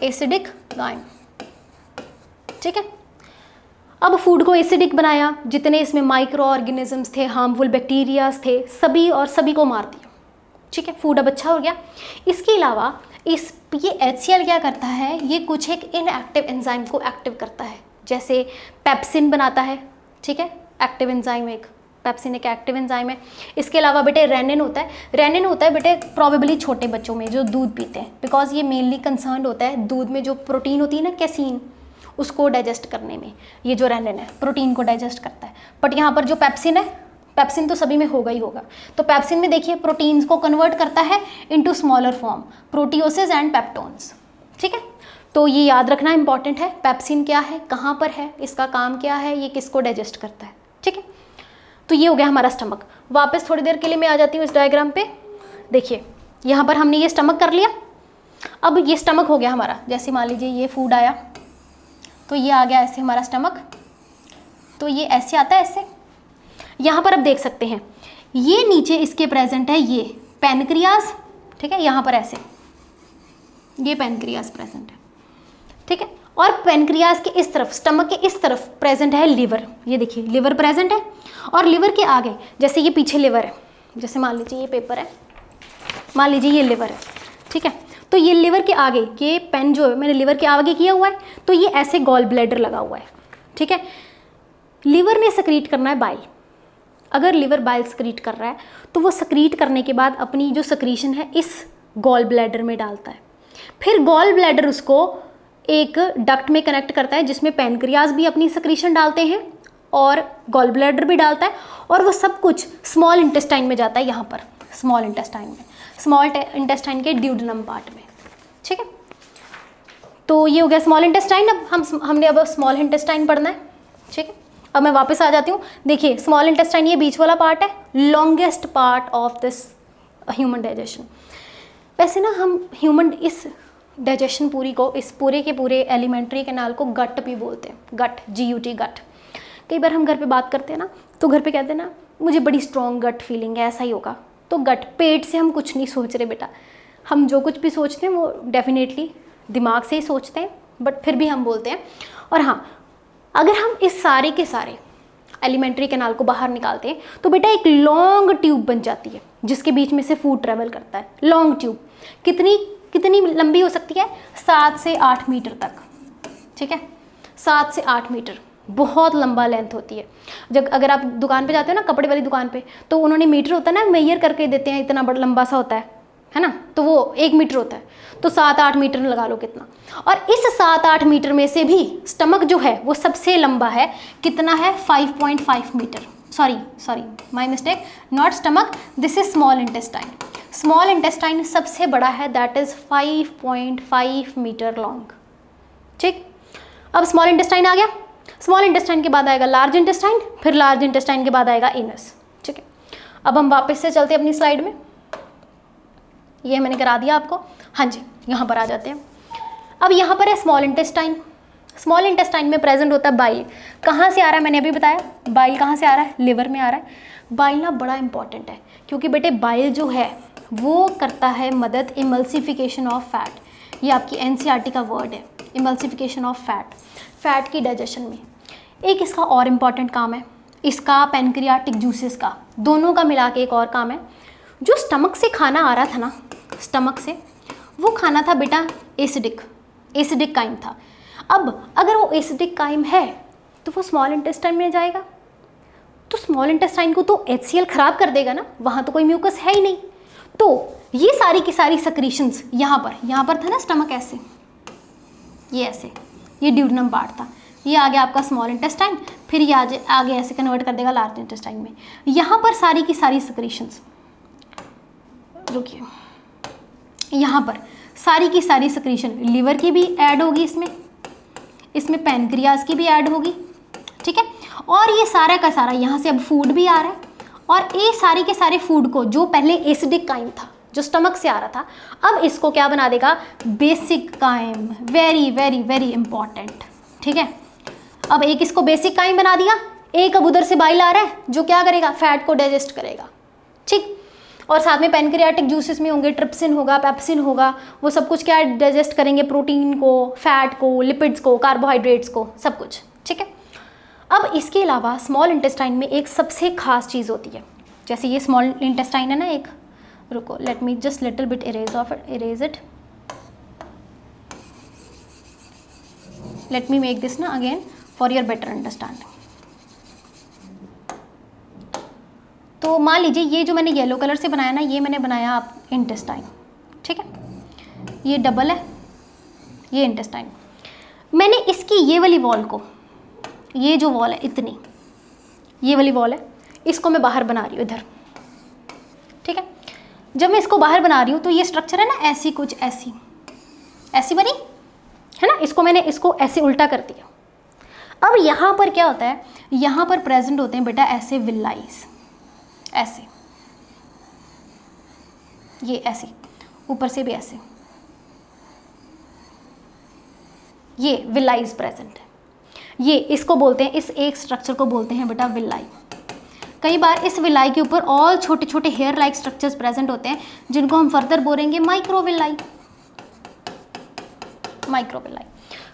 एसिडिक काइम, ठीक है। अब फूड को एसिडिक बनाया, जितने इसमें माइक्रो ऑर्गेनिजम्स थे, हार्मफुल बैक्टीरियाज थे, सभी और सभी को मार दिया, ठीक है। फूड अब अच्छा हो गया। इसके अलावा ये HCl क्या करता है, ये कुछ एक इनएक्टिव एंजाइम को एक्टिव करता है, जैसे पेप्सिन बनाता है, ठीक है, एक्टिव एंजाइम, एक पेप्सिन एक एक्टिव एंजाइम है। इसके अलावा बेटे रेनिन होता है, रेनिन होता है बेटे प्रॉबेबली छोटे बच्चों में जो दूध पीते हैं, बिकॉज ये मेनली कंसर्न होता है दूध में जो प्रोटीन होती है ना, कैसीन, उसको डाइजेस्ट करने में ये जो रेनिन है प्रोटीन को डाइजेस्ट करता है। बट यहाँ पर जो पेप्सिन है, पेप्सिन तो सभी में होगा ही होगा, तो पेप्सिन में देखिए प्रोटीन्स को कन्वर्ट करता है into smaller form, proteoses and peptones, ठीक है। तो ये याद रखना इंपॉर्टेंट है, पेप्सिन क्या है, कहाँ पर है, इसका काम क्या है, ये किसको डाइजेस्ट करता है, ठीक है। तो ये हो गया हमारा स्टमक। वापस थोड़ी देर के लिए मैं आ जाती हूँ इस डायग्राम पे। देखिए यहाँ पर हमने ये स्टमक कर लिया, अब ये स्टमक हो गया हमारा, जैसे मान लीजिए ये फूड आया तो ये आ गया ऐसे हमारा स्टमक, तो ये ऐसे आता है ऐसे। यहाँ पर अब देख सकते हैं ये नीचे इसके प्रेजेंट है ये पैनक्रियाज, ठीक है, यहाँ पर ऐसे ये पैनक्रियाज प्रेजेंट है, ठीक है। और पेनक्रियाज के इस तरफ, स्टमक के इस तरफ प्रेजेंट है लिवर। ये देखिए लिवर प्रेजेंट है, और लिवर के आगे जैसे ये पीछे लिवर है, जैसे मान लीजिए ये पेपर है, मान लीजिए ये लिवर है, ठीक है। तो ये लिवर के आगे, ये पेन जो है मैंने लिवर के आगे किया हुआ है, तो ये ऐसे गॉल ब्लैडर लगा हुआ है, ठीक है। लिवर ने सक्रीट करना है बाइल। अगर लिवर बाइल सक्रीट कर रहा है तो वो सक्रीट करने के बाद अपनी जो सक्रीशन है इस गॉल ब्लैडर में डालता है। फिर गॉल ब्लैडर उसको एक डक्ट में कनेक्ट करता है जिसमें पैनक्रियाज भी अपनी सक्रीशन डालते हैं और गॉल ब्लैडर भी डालता है, और वो सब कुछ स्मॉल इंटेस्टाइन में जाता है, यहाँ पर स्मॉल इंटेस्टाइन में, स्मॉल इंटेस्टाइन के ड्यूडेनम पार्ट में, ठीक है। तो ये हो गया स्मॉल इंटेस्टाइन। अब हमने अब स्मॉल इंटेस्टाइन पढ़ना है, ठीक है। अब मैं वापस आ जाती हूँ। देखिए स्मॉल इंटेस्टाइन ये बीच वाला पार्ट है, longest part of this human digestion. वैसे ना हम ह्यूमन इस डाइजेशन पूरी को, इस पूरे के पूरे एलिमेंट्री कैनाल को गट भी बोलते हैं, गट, GUT, गट। कई बार हम घर पे बात करते हैं ना, तो घर पे कहते हैं ना मुझे बड़ी स्ट्रॉन्ग गट फीलिंग है, ऐसा ही होगा। तो गट, पेट से हम कुछ नहीं सोच रहे बेटा, हम जो कुछ भी सोचते हैं वो डेफिनेटली दिमाग से ही सोचते हैं, बट फिर भी हम बोलते हैं। और हाँ, अगर हम इस सारे के सारे एलिमेंट्री कैनाल को बाहर निकालते हैं तो बेटा एक लॉन्ग ट्यूब बन जाती है जिसके बीच में से फूड ट्रेवल करता है। लॉन्ग ट्यूब कितनी लंबी हो सकती है? 7 से 8 मीटर तक, ठीक है। 7 से 8 मीटर बहुत लंबा लेंथ होती है। जब अगर आप दुकान पे जाते हो ना, कपड़े वाली दुकान पे, तो उन्होंने मीटर होता है ना, मेजर करके देते हैं, इतना बड़ा लंबा सा होता है ना, तो वो 1 मीटर होता है, तो 7-8 मीटर लगा लो कितना। और इस 7-8 मीटर में से भी स्टमक जो है वो सबसे लंबा है, कितना है? 5.5 मीटर। Sorry my mistake, not stomach, this is small intestine. Small intestine सबसे बड़ा है, दैट इज 5.5 मीटर लॉन्ग, ठीक। अब स्मॉल इंटेस्टाइन आ गया, स्मॉल इंटेस्टाइन के बाद आएगा लार्ज इंटेस्टाइन, फिर लार्ज इंटेस्टाइन के बाद आएगा एनस, ठीक है। अब हम वापस से चलते हैं अपनी स्लाइड में, ये मैंने करा दिया आपको। हाँ जी, यहाँ पर आ जाते हैं। अब यहाँ पर है स्मॉल इंटेस्टाइन। स्मॉल इंटेस्टाइन में प्रेजेंट होता है बाइल। कहाँ से आ रहा है? मैंने अभी बताया बाइल कहाँ से आ रहा है, लिवर में आ रहा है। बाइल ना बड़ा इंपॉर्टेंट है, क्योंकि बेटे बाइल जो है वो करता है मदद इमल्सिफिकेशन ऑफ फैट। ये आपकी NCERT का वर्ड है, इमल्सिफिकेशन ऑफ फैट की डाइजेशन में। एक इसका और इम्पॉर्टेंट काम है, इसका पैनक्रियाटिक जूसेस का, दोनों का मिला के एक और काम है। जो स्टमक से खाना आ रहा था ना, स्टमक से, वो खाना था बेटा एसिडिक काइम था। अब अगर वो एसिडिक काइम है तो वो स्मॉल इंटेस्टाइन में जाएगा, तो स्मॉल इंटेस्टाइन को तो HCl खराब कर देगा ना, वहाँ तो कोई म्यूकस है ही नहीं। तो ये सारी की सारी सक्रीशंस यहाँ पर था ना, स्टमक ऐसे, ये ऐसे, ये ड्यूडेनम पार्ट था, ये आ गया आपका स्मॉल इंटेस्टाइन, फिर ये आगे ऐसे कन्वर्ट कर देगा लार्ज इंटेस्टाइन में। यहाँ पर सारी की सारी सक्रीशंस, रुकिए, यहाँ पर सारी की सारी सक्रीशन, लिवर की भी ऐड होगी इसमें पैनक्रियाज की भी ऐड होगी, ठीक है। और ये सारा का सारा यहाँ से अब फूड भी आ रहा है, और ये सारे के सारे फूड को, जो पहले एसिडिक काइम था जो स्टमक से आ रहा था, अब इसको क्या बना देगा? Basic chyme. Very very very important, ठीक है। अब एक इसको बेसिक काइम बना दिया, एक अब उधर से बाइल आ रहा है जो क्या करेगा? फैट को डाइजेस्ट करेगा, ठीक। और साथ में पैनक्रियाटिक जूसेस में होंगे, ट्रिप्सिन होगा, पेप्सिन होगा, वो सब कुछ क्या डाइजेस्ट करेंगे? प्रोटीन को, फैट को, लिपिड्स को, कार्बोहाइड्रेट्स को, सब कुछ, ठीक है। अब इसके अलावा स्मॉल इंटेस्टाइन में एक सबसे खास चीज़ होती है, जैसे ये स्मॉल इंटेस्टाइन है ना एक, रुको, let me just little bit erase it, let me make this ना again for your better understanding. तो मान लीजिए ये जो मैंने येलो कलर से बनाया ना, ये मैंने बनाया आप इंटेस्टाइन, ठीक है। ये डबल है, ये इंटेस्टाइन। मैंने इसकी ये वाली वॉल को, ये जो वॉल है इतनी, ये वाली वॉल है, इसको मैं बाहर बना रही हूँ इधर, ठीक है। जब मैं इसको बाहर बना रही हूँ तो ये स्ट्रक्चर है ना ऐसी, कुछ ऐसी बनी है ना, इसको ऐसे उल्टा कर दिया। अब यहाँ पर क्या होता है? यहाँ पर प्रेजेंट होते हैं बेटा ऐसे विलाइज, ऐसे, ये ऐसे, ऊपर से भी ऐसे, ये विलाइज प्रेजेंट है। ये इसको बोलते हैं, इस एक स्ट्रक्चर को बोलते हैं बेटा विलाई। कई बार इस विलाई के ऊपर और छोटे छोटे हेयर लाइक स्ट्रक्चर्स प्रेजेंट होते हैं, जिनको हम फर्दर बोलेंगे माइक्रोविलाई।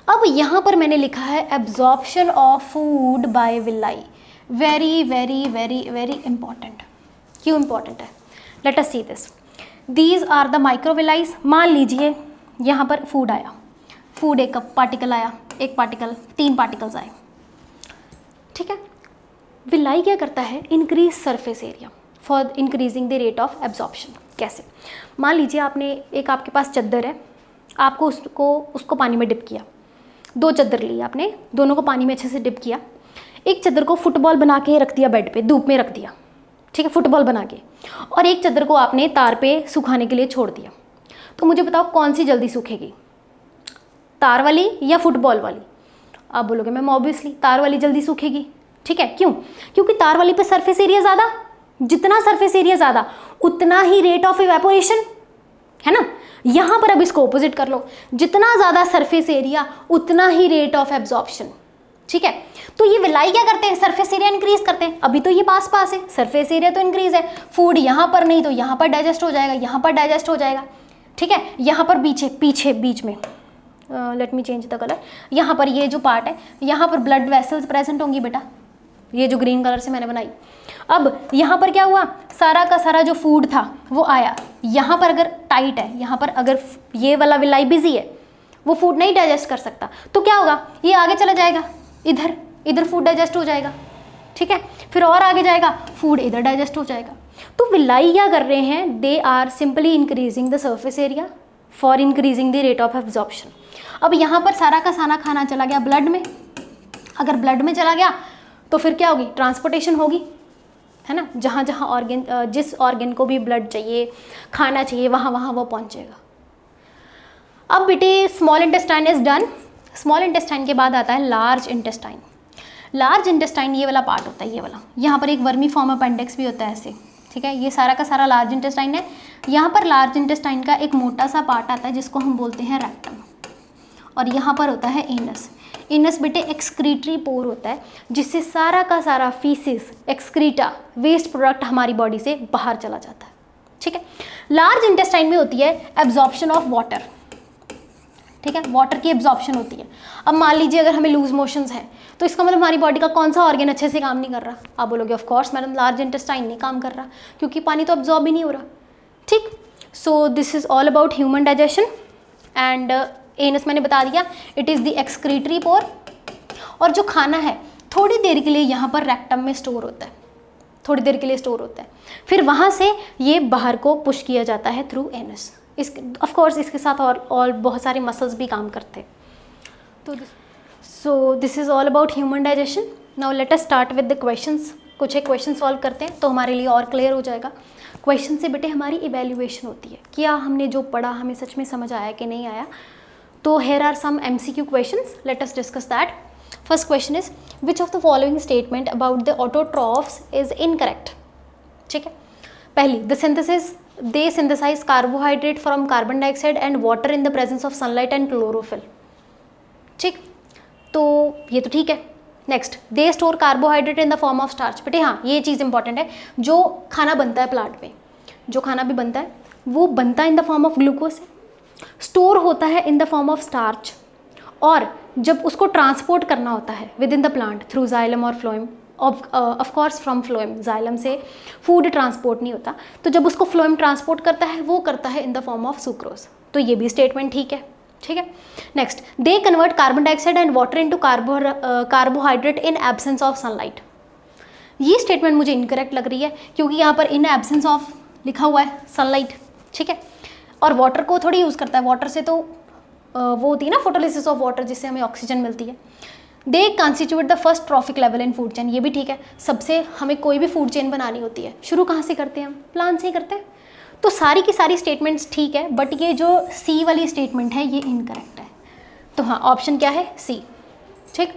अब यहाँ पर मैंने लिखा है absorption of food by villi, very very very very important. क्यों इंपॉर्टेंट है? Let us see this. These are the microvilli. मान लीजिए यहाँ पर फूड आया, फूड एक पार्टिकल आया, एक पार्टिकल, 3 पार्टिकल्स आए, ठीक है। विलाई क्या करता है? Increase surface area for increasing the rate of absorption. कैसे? मान लीजिए आपके पास चद्दर है, आपको उसको पानी में डिप किया, 2 चद्दर लिए आपने, दोनों को पानी में अच्छे से डिप किया, एक चद्दर को फुटबॉल बना के रख दिया बेड पे, धूप में रख दिया, ठीक है, फुटबॉल बना के, और एक चद्दर को आपने तार पे सुखाने के लिए छोड़ दिया। तो मुझे बताओ कौन सी जल्दी सूखेगी, तार वाली या फुटबॉल वाली? आप बोलोगे मैम ऑब्वियसली तार वाली जल्दी सूखेगी, ठीक है। क्यों? क्योंकि तार वाली पे सरफेस एरिया ज़्यादा, जितना सरफेस एरिया ज़्यादा उतना ही रेट ऑफ इवेपोरेशन, है ना। यहाँ पर अब इसको ऑपोजिट कर लो, जितना ज़्यादा सरफेस एरिया उतना ही रेट ऑफ एब्जॉर्प्शन, ठीक है। तो ये विलाई क्या करते हैं? सरफेस एरिया इंक्रीज करते हैं। अभी तो ये पास है, सरफेस एरिया तो इंक्रीज है, फूड यहाँ पर नहीं तो यहाँ पर डाइजेस्ट हो जाएगा, यहाँ पर डाइजेस्ट हो जाएगा, ठीक है। यहाँ पर पीछे बीच में, let me change the colour, यहाँ पर ये जो पार्ट है, यहाँ पर ब्लड वेसल्स प्रेजेंट होंगी बेटा, ये जो ग्रीन कलर से मैंने बनाई। अब यहाँ पर क्या हुआ? सारा का सारा जो फूड था वो आया, यहाँ पर अगर टाइट है, यहाँ पर अगर ये वाला विलाई बिजी है, वो फूड नहीं डाइजेस्ट कर सकता, तो क्या होगा? ये आगे चला जाएगा, इधर फूड डाइजेस्ट हो जाएगा, ठीक है। फिर और आगे जाएगा, फूड इधर डाइजेस्ट हो जाएगा। तो विलाई क्या कर रहे हैं? They are simply increasing the surface area for increasing the rate of absorption. अब यहाँ पर सारा का सारा खाना चला गया ब्लड में, अगर ब्लड में चला गया तो फिर क्या होगी? ट्रांसपोर्टेशन होगी, है ना। जहाँ जहाँ ऑर्गन, जिस ऑर्गन को भी ब्लड चाहिए, खाना चाहिए, वहाँ वहाँ वो पहुँचेगा। अब बेटे small intestine is done. Small intestine के बाद आता है लार्ज इंटेस्टाइन। लार्ज इंटेस्टाइन ये वाला पार्ट होता है, ये वाला, यहाँ पर एक वर्मी फॉर्म अपेंडिक्स भी होता है ऐसे, ठीक है। ये सारा का सारा लार्ज इंटेस्टाइन है। यहाँ पर लार्ज इंटेस्टाइन का एक मोटा सा पार्ट आता है जिसको हम बोलते हैं रेक्टम, और यहाँ पर होता है एनस। एनस बेटे एक्सक्रीटरी पोर होता है जिससे सारा का सारा फीसिस, एक्सक्रीटा, वेस्ट प्रोडक्ट हमारी बॉडी से बाहर चला जाता है, ठीक है। लार्ज इंटेस्टाइन में होती है एब्जॉर्प्शन ऑफ वाटर, ठीक है, वाटर की एब्जॉर्प्शन होती है। अब मान लीजिए अगर हमें लूज मोशंस हैं तो इसका मतलब हमारी बॉडी का कौन सा ऑर्गन अच्छे से काम नहीं कर रहा? आप बोलोगे of course madam large intestine नहीं काम कर रहा, क्योंकि पानी तो एब्जॉर्ब ही नहीं हो रहा, ठीक। सो this is all about human digestion. And anus मैंने बता दिया, इट इज़ द एक्सक्रीटरी पोर। और जो खाना है थोड़ी देर के लिए यहाँ पर रेक्टम में स्टोर होता है, थोड़ी देर के लिए स्टोर होता है, फिर वहाँ से ये बाहर को पुश किया जाता है थ्रू एनस। ऑफ कोर्स इसके साथ और बहुत सारे मसल्स भी काम करते हैं। तो so this is all about human digestion. Now let us start with the questions. कुछ एक क्वेश्चन सॉल्व करते हैं तो हमारे लिए और क्लियर हो जाएगा। क्वेश्चन से बेटे हमारी इवैल्यूएशन होती है, क्या हमने जो पढ़ा हमें सच में समझ आया कि नहीं आया। तो here are some MCQ questions. Let us discuss that. First question is, which of the following statement about the autotrophs is incorrect? ठीक है। पहली, they synthesize carbohydrate from carbon dioxide and water in the presence of sunlight and chlorophyll. ठीक, तो ये तो ठीक है। Next, they store carbohydrate in the form of starch. बेटे हाँ, ये चीज़ इंपॉर्टेंट है। जो खाना बनता है प्लांट में, जो खाना भी बनता है वो बनता है in the form of glucose, store होता है in the form of starch, और जब उसको ट्रांसपोर्ट करना होता है within the plant through xylem और phloem, of course from phloem, xylem से फूड ट्रांसपोर्ट नहीं होता, तो जब उसको फ्लोएम ट्रांसपोर्ट करता है वो करता है in the form of sucrose. तो ये भी स्टेटमेंट ठीक है, ठीक है। Next, they convert carbon dioxide and water into carbohydrate in absence of sunlight. ये स्टेटमेंट मुझे इनकरेक्ट लग रही है क्योंकि यहाँ पर इन एब्सेंस ऑफ लिखा हुआ है सनलाइट, ठीक है, और वाटर को थोड़ी यूज़ करता है। वाटर से तो वो होती है ना फोटोलिसिस ऑफ वाटर, जिससे हमें ऑक्सीजन मिलती है। They constitute the first trophic level in food chain, ये भी ठीक है। सबसे हमें कोई भी फूड चेन बनानी होती है, शुरू कहाँ से करते हैं हम? प्लांट से ही करते हैं। तो सारी की सारी स्टेटमेंट्स ठीक है, बट ये जो सी वाली स्टेटमेंट है ये इनकरेक्ट है। तो हाँ, ऑप्शन क्या है? सी, ठीक।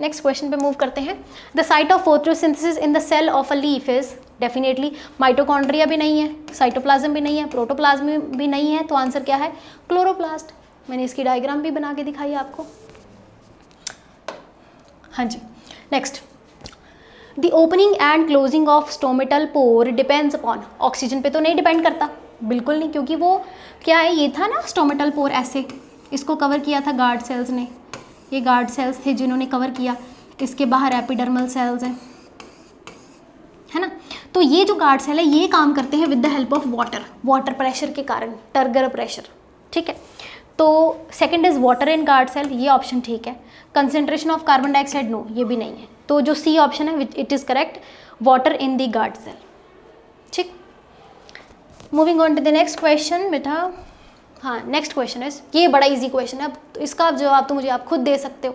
नेक्स्ट क्वेश्चन पे मूव करते हैं। The site of photosynthesis in the cell of a leaf is, definitely mitochondria भी नहीं है, साइटोप्लाज्म भी नहीं है, प्रोटोप्लाज्म भी नहीं है, तो आंसर क्या है? क्लोरोप्लास्ट। मैंने इसकी डायग्राम भी बना के दिखाई आपको। हाँ जी, next, the opening and closing of stomatal pore depends upon, oxygen पे तो नहीं डिपेंड करता, बिल्कुल नहीं, क्योंकि वो क्या है, ये था ना स्टोमेटल पोर ऐसे, इसको कवर किया था गार्ड सेल्स ने, ये गार्ड सेल्स थे जिन्होंने कवर किया। इसके बाहर एपिडर्मल सेल्स हैं, है ना। तो ये जो गार्ड सेल है ये काम करते हैं with the help of water pressure के कारण, टर्गर प्रेशर, ठीक है। तो second is water in guard cell, ये ऑप्शन ठीक है। Concentration of carbon dioxide, no, ये भी नहीं है। तो जो सी ऑप्शन है it is correct, water in the guard cell, ठीक। Moving on to the next question बेटा। हाँ, नेक्स्ट क्वेश्चन है, ये बड़ा इजी क्वेश्चन है। अब तो इसका जवाब तो मुझे आप खुद दे सकते हो।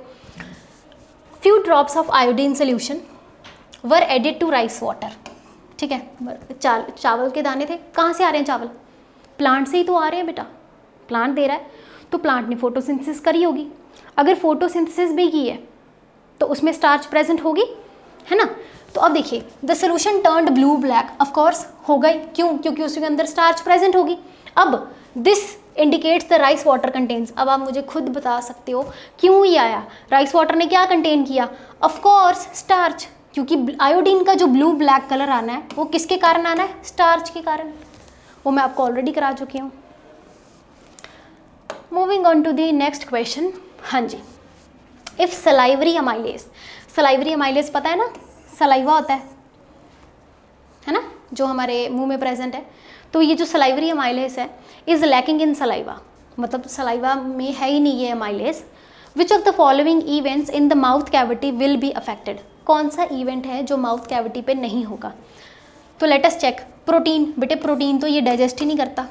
Few drops of iodine solution were added to rice water, ठीक है। चावल के दाने थे, कहाँ से आ रहे हैं चावल? प्लांट से ही तो आ रहे हैं बेटा, प्लांट दे रहा है तो प्लांट ने फोटोसिंथेसिस करी होगी। अगर फोटोसिंथेसिस भी की है तो उसमें स्टार्च प्रेजेंट होगी, है ना। तो अब देखिए, the solution turned blue black, of course हो गई, क्यों? क्योंकि उसके अंदर स्टार्च प्रेजेंट होगी। अब this indicates the rice water contains, अब आप मुझे खुद बता सकते हो क्यों ये आया? राइस वाटर ने क्या कंटेन किया? ऑफ कोर्स स्टार्च, क्योंकि आयोडीन का जो ब्लू ब्लैक कलर आना है वो किसके कारण आना है? स्टार्च के कारण। वो मैं आपको ऑलरेडी करा चुकी हूँ। Moving on to the next question. हाँ जी, if salivary amylase, salivary amylase पता है ना, सलाइवा होता है ना, जो हमारे मुंह में प्रेजेंट है। तो ये जो सलाइवरी अमाइलेज है इज लैकिंग इन सलाइवा, मतलब सलाइवा में है ही नहीं ये amylase. Which of the following events in the mouth cavity will be affected, कौन सा इवेंट है जो माउथ कैविटी पे नहीं होगा? तो लेट अस चेक। प्रोटीन, बेटे प्रोटीन तो ये डाइजेस्ट ही नहीं करता,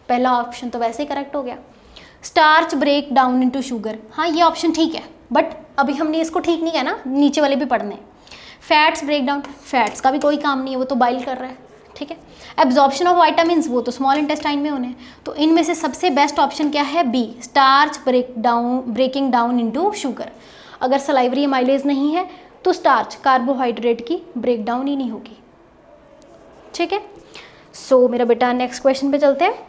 पहला ऑप्शन तो वैसे ही करेक्ट हो गया। Starch break down into sugar, हाँ ये ऑप्शन ठीक है, बट अभी हमने इसको ठीक नहीं किया ना, नीचे वाले भी पढ़ने। फैट्स ब्रेक डाउन, फैट्स का भी कोई काम नहीं है, वो तो बाइल कर रहा है, ठीक है। एब्जॉर्प्शन ऑफ वाइटामिन, वो तो स्मॉल इंटेस्टाइन में होने हैं। तो इनमें से सबसे बेस्ट ऑप्शन क्या है? B, starch breaking down into sugar. अगर सलाइवरी अमाइलेज नहीं है तो स्टार्च, कार्बोहाइड्रेट की ब्रेक डाउन ही नहीं होगी, ठीक है। सो मेरा बेटा नेक्स्ट क्वेश्चन पे चलते हैं।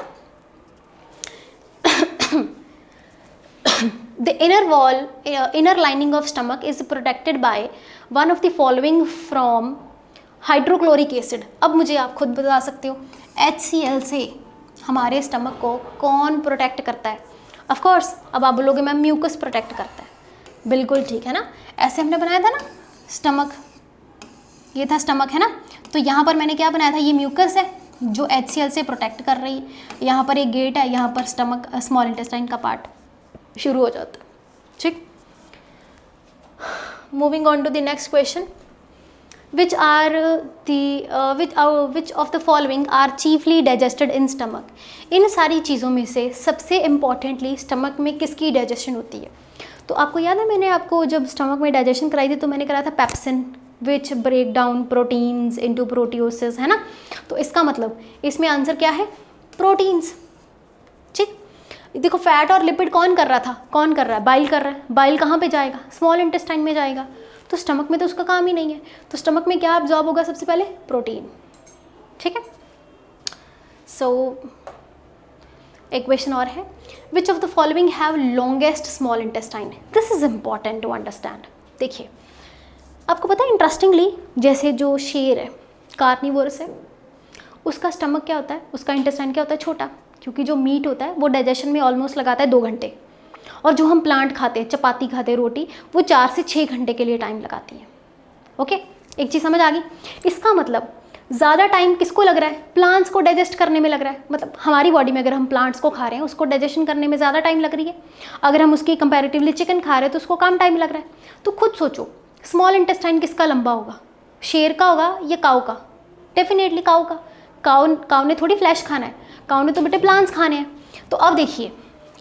The inner lining of stomach is protected by one of the following from hydrochloric acid. अब मुझे आप खुद बता सकते हो HCl से हमारे स्टमक को कौन प्रोटेक्ट करता है? ऑफ कोर्स अब आप बोलोगे मैम म्यूकस प्रोटेक्ट करता है, बिल्कुल ठीक है ना। ऐसे हमने बनाया था ना स्टमक, ये था स्टमक, है ना। तो यहाँ पर मैंने क्या बनाया था? ये म्यूकस है जो HCl से प्रोटेक्ट कर रही है। यहाँ पर एक गेट है, यहाँ पर स्टमक स्मॉल इंटेस्टाइन का पार्ट शुरू हो जाता है, ठीक। Moving on to the next question. which of the following are chiefly digested in stomach? इन सारी चीज़ों में से सबसे इम्पॉर्टेंटली स्टमक में किसकी डाइजेशन होती है? तो आपको याद है मैंने आपको जब स्टमक में डाइजेशन कराई थी तो मैंने कराया था pepsin which break down proteins into proteoses, है ना। तो इसका मतलब इसमें आंसर क्या है? प्रोटीन्स, ठीक। देखो फैट और लिपिड कौन कर रहा था? कौन कर रहा है? बाइल कर रहा है। बाइल कहाँ पे जाएगा? स्मॉल इंटेस्टाइन में जाएगा। तो स्टमक में तो उसका काम ही नहीं है। तो स्टमक में क्या अब्जॉर्ब होगा? सबसे पहले प्रोटीन, ठीक है। सो एक क्वेश्चन और है, which of the following have longest small intestine? This is important to understand. देखिए आपको पता है इंटरेस्टिंगली, जैसे जो शेर है कार्निवोरस है, उसका स्टमक क्या होता है? उसका इंटेस्टाइन क्या होता है? छोटा, क्योंकि जो मीट होता है वो डाइजेशन में ऑलमोस्ट लगाता है 2 घंटे, और जो हम प्लांट खाते हैं, चपाती खाते हैं, रोटी, वो 4 से 6 घंटे के लिए टाइम लगाती है। ओके, एक चीज़ समझ आ गई? इसका मतलब ज़्यादा टाइम किसको लग रहा है? प्लांट्स को डाइजेस्ट करने में लग रहा है। मतलब हमारी बॉडी में अगर हम प्लांट्स को खा रहे हैं उसको डाइजेशन करने में ज़्यादा टाइम लग रही है। अगर हम उसकी कंपैरेटिवली चिकन खा रहे हैं तो उसको कम टाइम लग रहा है। तो खुद सोचो स्मॉल इंटेस्टाइन किसका लंबा होगा? शेर का होगा या काऊ का? डेफिनेटली काऊ का। काऊ ने थोड़ी फ्लैश खाना है, काऊ ने तो बेटे प्लांट्स खाने हैं। तो अब देखिए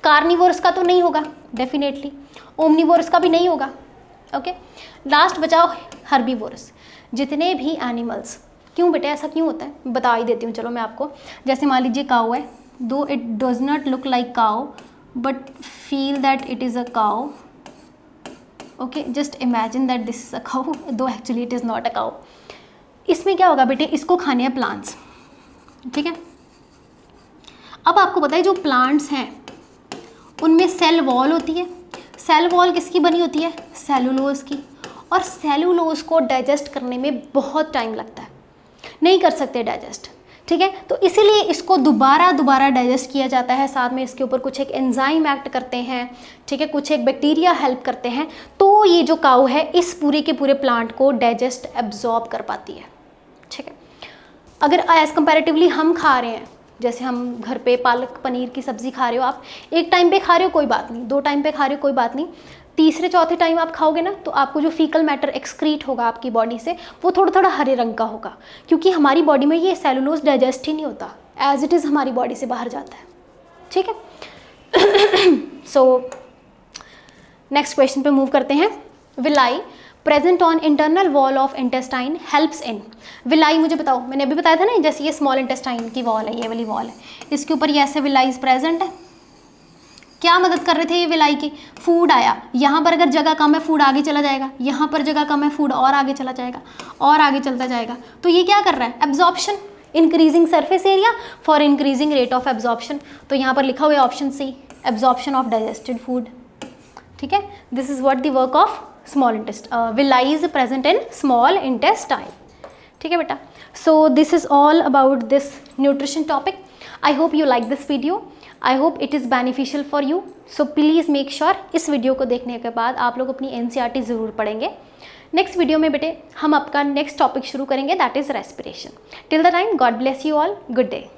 कार्निवोरस का तो नहीं होगा डेफिनेटली, ओमनिवोरस का भी नहीं होगा। ओके, लास्ट बचाओ हर्बीवोरस। जितने भी एनिमल्स, क्यों बेटे ऐसा क्यों होता है बता ही देती हूँ चलो मैं आपको। जैसे मान लीजिए काऊ है, though it does not look like cow but feel that it is a cow. Okay, just imagine that this is a cow though actually it is not a cow. इसमें क्या होगा बेटे? इसको खाने हैं प्लांट्स, ठीक है। अब आपको पता है जो प्लांट्स हैं उनमें सेल वॉल होती है। सेल वॉल किसकी बनी होती है? सेलुलोज की। और सेलुलोज को डाइजेस्ट करने में बहुत टाइम लगता है, नहीं कर सकते डाइजेस्ट। ठीक है। तो इसीलिए इसको दोबारा डाइजेस्ट किया जाता है, साथ में इसके ऊपर कुछ एक एंजाइम एक्ट करते हैं, ठीक है, कुछ एक बैक्टीरिया हेल्प करते हैं, तो ये जो काऊ है इस पूरे के पूरे प्लांट को डाइजेस्ट एब्जॉर्ब कर पाती है, ठीक है। अगर एज कंपैरेटिवली हम खा रहे हैं, जैसे हम घर पे पालक पनीर की सब्ज़ी खा रहे हो, आप एक टाइम पे खा रहे हो कोई बात नहीं, 2 टाइम पे खा रहे हो कोई बात नहीं, तीसरे चौथे टाइम आप खाओगे ना तो आपको जो फीकल मैटर एक्सक्रीट होगा आपकी बॉडी से वो थोड़ा थोड़ा हरे रंग का होगा, क्योंकि हमारी बॉडी में ये सेलुलोज डाइजेस्ट ही नहीं होता, एज इट इज़ हमारी बॉडी से बाहर जाता है, ठीक है। सो नेक्स्ट क्वेश्चन पे मूव करते हैं। Villi present on internal wall of intestine helps in. Villi मुझे बताओ, मैंने अभी बताया था ना, जैसे ये स्मॉल इंटेस्टाइन की वॉल है, ये वाली वॉल है, इसके ऊपर ये ऐसे विलाईज प्रेजेंट है, क्या मदद कर रहे थे ये विलाई की? फूड आया, यहाँ पर अगर जगह कम है फूड आगे चला जाएगा, यहाँ पर जगह कम है फूड और आगे चला जाएगा और आगे चलता जाएगा, तो ये क्या कर रहा है? Absorption, increasing surface area for increasing rate of absorption. तो यहाँ पर लिखा हुआ है option C, absorption of digested food, ठीक है। This is what the work of small villi is present in small intestine, ठीक है बेटा। So this is all about this nutrition topic. I hope you like this video, I hope it is beneficial for you. So please make sure इस video को देखने के बाद आप लोग अपनी NCERT ज़रूर पढ़ेंगे। नेक्स्ट वीडियो में बेटे हम आपका नेक्स्ट टॉपिक शुरू करेंगे, that is respiration. Till the time, God bless you all, good day.